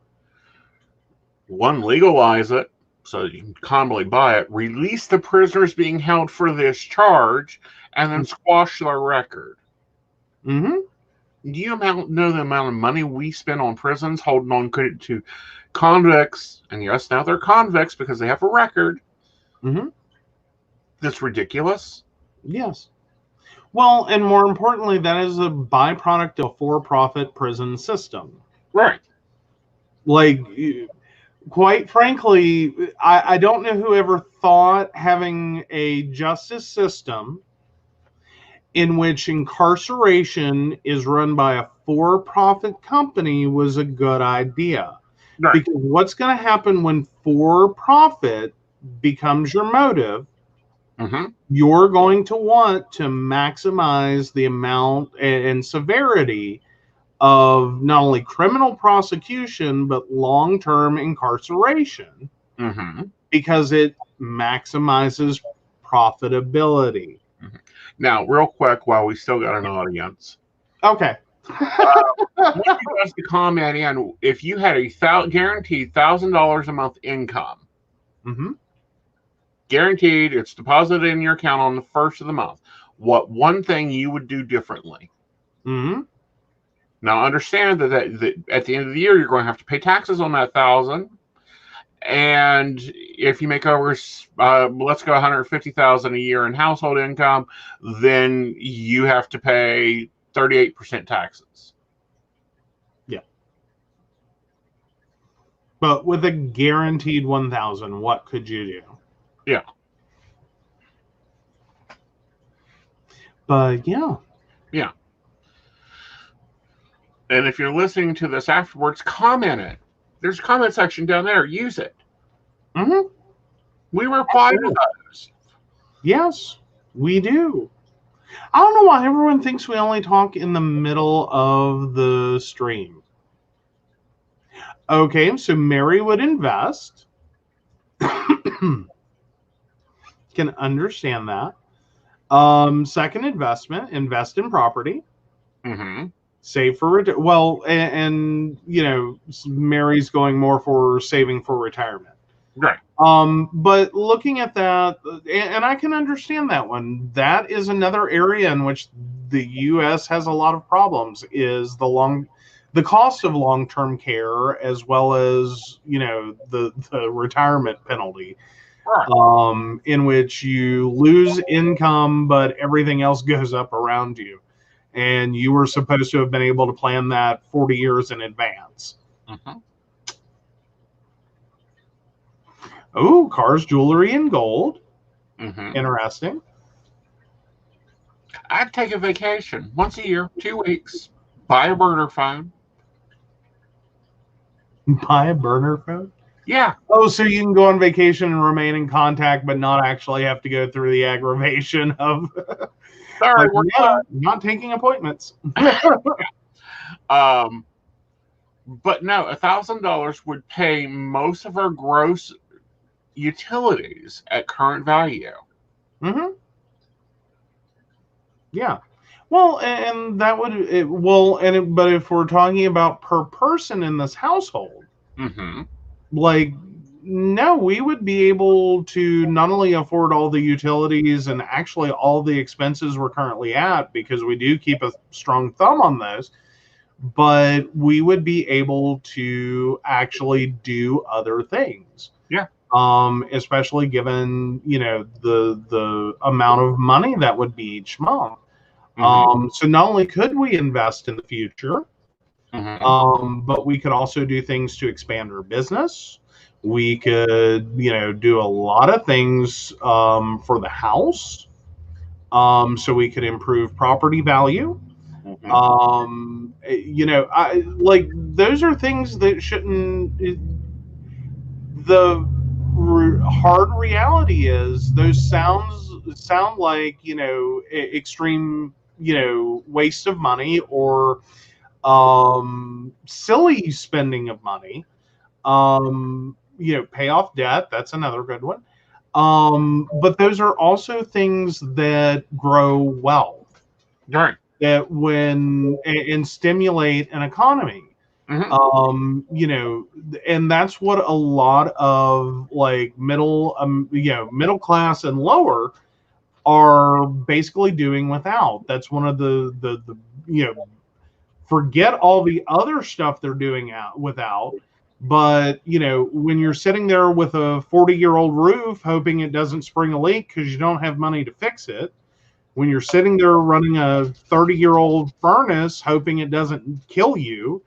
One, legalize it so you can commonly buy it, release the prisoners being held for this charge, and then squash their record.
Mm-hmm.
Do you know the amount of money we spend on prisons holding on to convicts? And yes, now they're convicts because they have a record.
Mm-hmm.
That's ridiculous.
Yes. Well, and more importantly, that is a byproduct of a for-profit prison system.
Right.
Like, quite frankly, I don't know who ever thought having a justice system in which incarceration is run by a for-profit company was a good idea. Right. Because what's going to happen when for-profit becomes your motive, you're going to want to maximize the amount and severity of not only criminal prosecution, but long-term incarceration, because it maximizes profitability.
Now, real quick, while we still got an audience.
Okay.
Want you guys to comment in if you had a guaranteed $1,000 a month income. Guaranteed, it's deposited in your account on the first of the month. What one thing you would do differently? Now, understand that at the end of the year, you're going to have to pay taxes on that $1,000. And if you make over, let's go $150,000 a year in household income, then you have to pay 38% taxes.
Yeah. But with a guaranteed $1,000, what could you do?
Yeah.
But yeah.
Yeah. And if you're listening to this afterwards, comment it. There's a comment section down there. Use it. We reply to those.
Yes, we do. I don't know why everyone thinks we only talk in the middle of the stream. Okay, so Mary would invest. Can understand that. Second investment, invest in property. Save for and you know, Mary's going more for saving for retirement.
Right.
But looking at that, and I can understand that one. That is another area in which the U.S. has a lot of problems. Is the cost of long-term care, as well as, you know, the retirement penalty. Right. In which you lose income, but everything else goes up around you. And you were supposed to have been able to plan that 40 years in advance. Oh, cars, jewelry, and gold. Interesting.
I'd take a vacation once a year, 2 weeks, buy a burner phone.
Buy a burner phone?
Yeah.
Oh, so you can go on vacation and remain in contact, but not actually have to go through the aggravation of...
Sorry,
like,
we're
not taking appointments.
But no, $1,000 would pay most of our gross utilities at current value.
Yeah. Well, and that would but if we're talking about per person in this household, like, no, we would be able to not only afford all the utilities and actually all the expenses we're currently at, because we do keep a strong thumb on those, but we would be able to actually do other things.
Yeah.
Especially given, you know, the amount of money that would be each month. So not only could we invest in the future, but we could also do things to expand our business. We could, you know, do a lot of things for the house. So we could improve property value. You know, like those are things that shouldn't. The hard reality is those sound like, you know, extreme, you know, waste of money or silly spending of money. You know, pay off debt, that's another good one. But those are also things that grow wealth,
Right.
that when and stimulate an economy. You know, and that's what a lot of like you know, middle class and lower are basically doing without. That's one of the you know, forget all the other stuff they're doing out without. But you know, when you're sitting there with a 40-year-old roof hoping it doesn't spring a leak because you don't have money to fix it, when you're sitting there running a 30-year-old furnace hoping it doesn't kill you,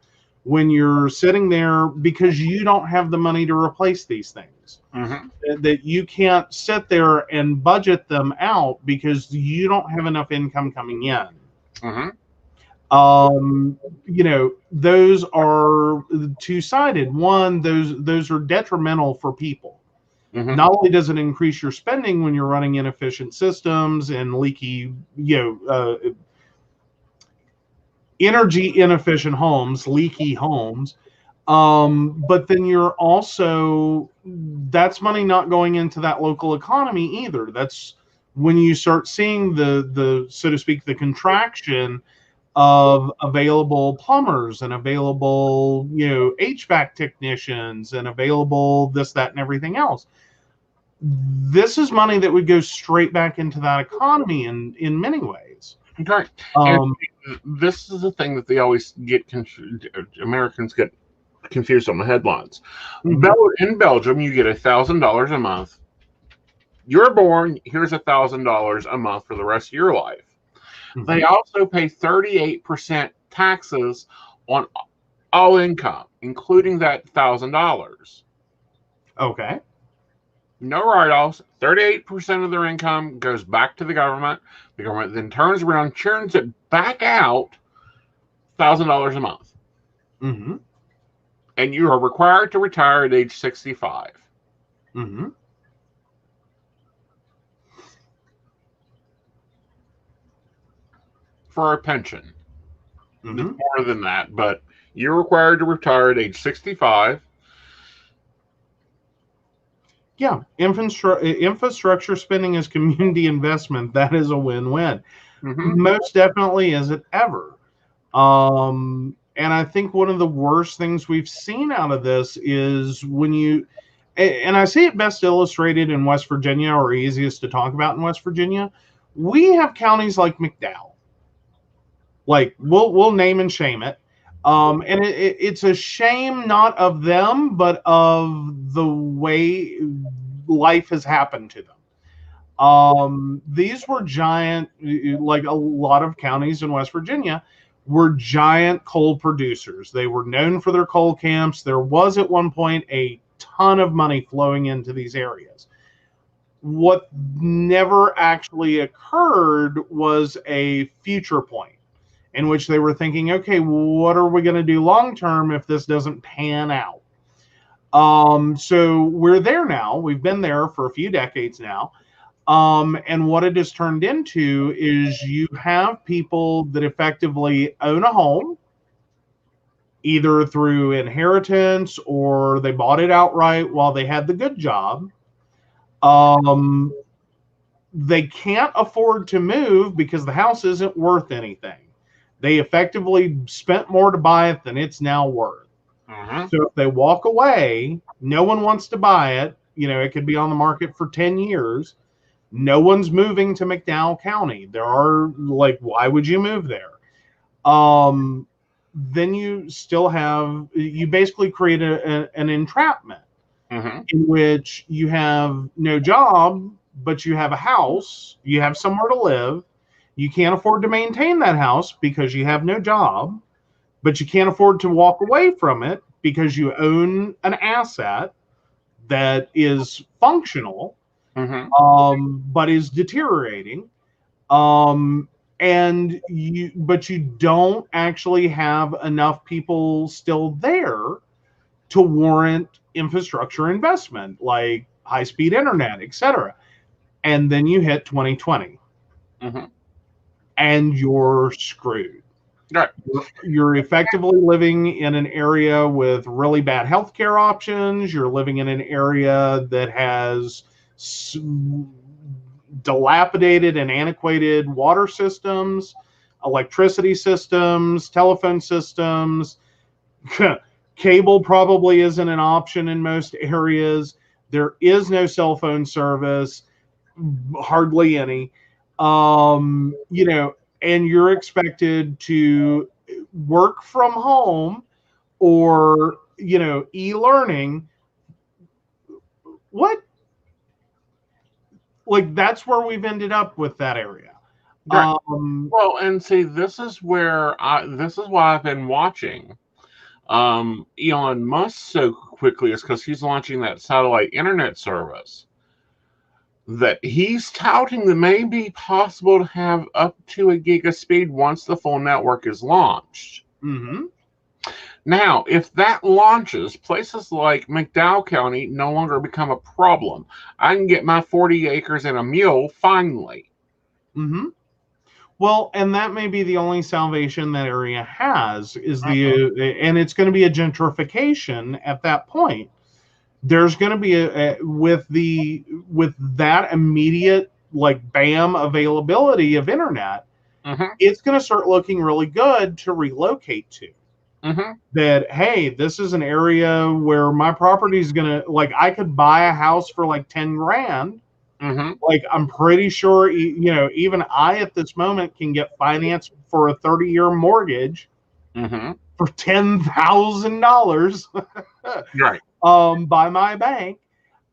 when you're sitting there because you don't have the money to replace these things, that you can't sit there and budget them out because you don't have enough income coming in. You know, those are two-sided. One, those are detrimental for people. Not only does it increase your spending when you're running inefficient systems and leaky, you know, energy inefficient homes, leaky homes, but then you're also, that's money not going into that local economy either. That's when you start seeing the so to speak, the contraction of available plumbers and available, you know, HVAC technicians and available this, that, and everything else. This is money that would go straight back into that economy in many ways.
Right. And this is the thing that they always get Americans get confused on the headlines. In Belgium, you get $1,000 a month. You're born, here's $1,000 a month for the rest of your life. They also pay 38% taxes on all income, including that $1,000.
Okay.
No write-offs. 38% of their income goes back to the government. The government then turns around, churns it back out, $1,000 a month. And you are required to retire at age 65. For a pension. It's more than that, but you're required to retire at age 65.
Yeah, infrastructure spending is community investment. That is a win-win. Most definitely is it ever. And I think one of the worst things we've seen out of this is when you, and I see it best illustrated in West Virginia, or easiest to talk about in West Virginia. We have counties like McDowell. Like we'll name and shame it. And it's a shame not of them, but of the way life has happened to them. These were giant, like a lot of counties in West Virginia were giant coal producers. They were known for their coal camps. There was at one point a ton of money flowing into these areas. What never actually occurred was a future point in which they were thinking, okay, what are we going to do long term if this doesn't pan out? So we're there now. We've been there for a few decades now. And what it has turned into is you have people that effectively own a home, either through inheritance or they bought it outright while they had the good job. They can't afford to move because the house isn't worth anything. They effectively spent more to buy it than it's now worth. So if they walk away, no one wants to buy it. You know, it could be on the market for 10 years. No one's moving to McDowell County. There are, like, why would you move there? Then you still have, you basically create an entrapment in which you have no job, but you have a house, you have somewhere to live. You can't afford to maintain that house because you have no job, but you can't afford to walk away from it because you own an asset that is functional, but is deteriorating. but you don't actually have enough people still there to warrant infrastructure investment like high-speed internet, etc. And then you hit 2020, and you're screwed.
Right.
You're effectively living in an area with really bad healthcare options. You're living in an area that has dilapidated and antiquated water systems, electricity systems, telephone systems. Cable probably isn't an option in most areas. There is no cell phone service, hardly any. And you're expected to work from home or, e-learning. What? Like, that's where we've ended up with that area.
Right. Well, and see, this is why I've been watching Elon Musk so quickly, is because he's launching that satellite internet service that he's touting that may be possible to have up to a gig of speed once the full network is launched. Now, if that launches, places like McDowell County no longer become a problem. I can get my 40 acres and a mule finally.
Well, and that may be the only salvation that area has, and it's going to be a gentrification at that point. There's going to be with that immediate, like, bam availability of internet, it's going to start looking really good to relocate to. That, hey, this is an area where my property is going to, like, I could buy a house for like 10 grand. Like, I'm pretty sure, even I at this moment can get financed for a 30-year mortgage for $10,000
right.
By my bank.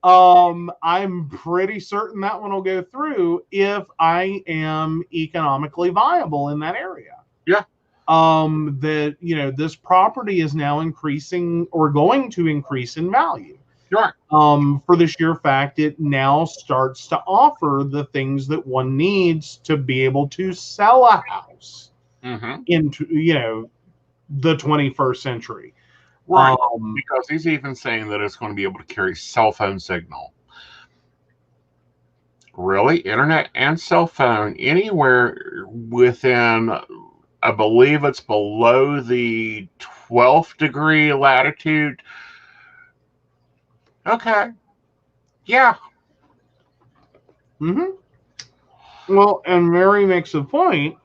I'm pretty certain that one will go through if I am economically viable in that area.
Yeah.
That, this property is now increasing or going to increase in value.
Sure.
For the sheer fact it now starts to offer the things that one needs to be able to sell a house into, the 21st century.
Right. Because he's even saying that it's going to be able to carry cell phone signal. Really? Internet and cell phone anywhere within, I believe it's below the 12th degree latitude. Okay. Yeah.
Well, and Mary makes a point.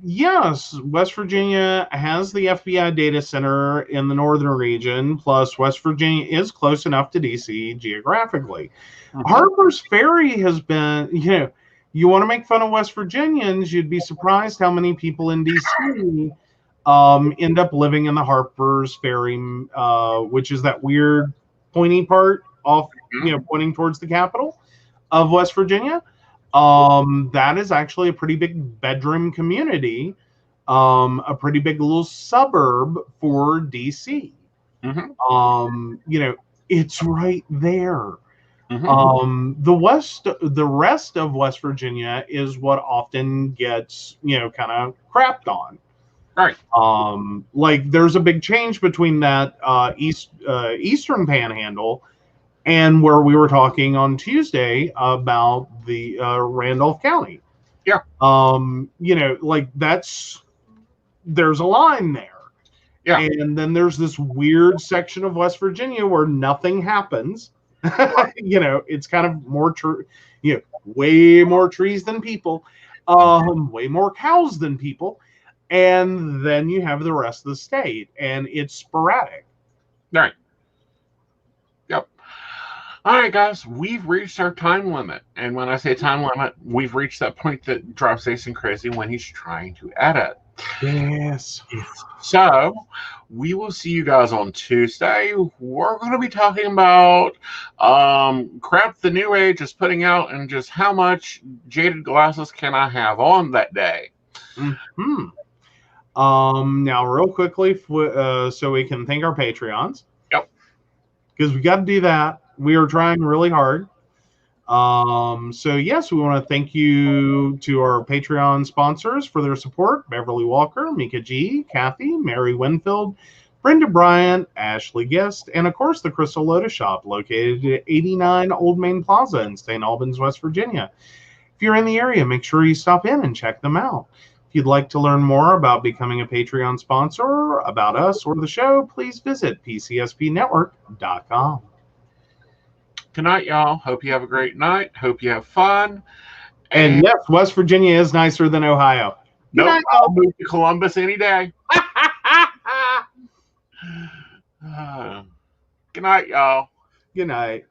Yes, West Virginia has the FBI data center in the northern region, plus West Virginia is close enough to DC geographically. Harper's Ferry has been, you want to make fun of West Virginians, you'd be surprised how many people in DC end up living in the Harper's Ferry, which is that weird pointy part off, pointing towards the capital of West Virginia. That is actually a pretty big bedroom community, a pretty big little suburb for DC. It's right there. The rest of West Virginia is what often gets, kind of crapped on.
Right.
Like, there's a big change between that Eastern Panhandle and where we were talking on Tuesday about the Randolph County.
Yeah.
Like, there's a line there.
Yeah.
And then there's this weird section of West Virginia where nothing happens. It's kind of more way more trees than people, way more cows than people. And then you have the rest of the state, and it's sporadic.
Right. Yep. All right, guys, we've reached our time limit. And when I say time limit, we've reached that point that drives Aeson crazy when he's trying to edit.
Yes.
So we will see you guys on Tuesday. We're going to be talking about crap the new age is putting out and just how much jaded glasses can I have on that day.
Now, real quickly, so we can thank our Patreons.
Yep.
Because we got to do that. We are trying really hard. So yes, we want to thank you to our Patreon sponsors for their support: Beverly Walker, Mika G, Kathy, Mary Winfield, Brenda Bryant, Ashley Guest, and of course the Crystal Lotus Shop, located at 89 Old Main Plaza in St. Albans, West Virginia. If you're in the area, make sure you stop in and check them out. If you'd like to learn more about becoming a Patreon sponsor, about us, or the show, please visit PCSPnetwork.com.
Good night, y'all. Hope you have a great night. Hope you have fun.
And yes, West Virginia is nicer than Ohio.
Nope, I'll move to Columbus any day. Good night, y'all.
Good night.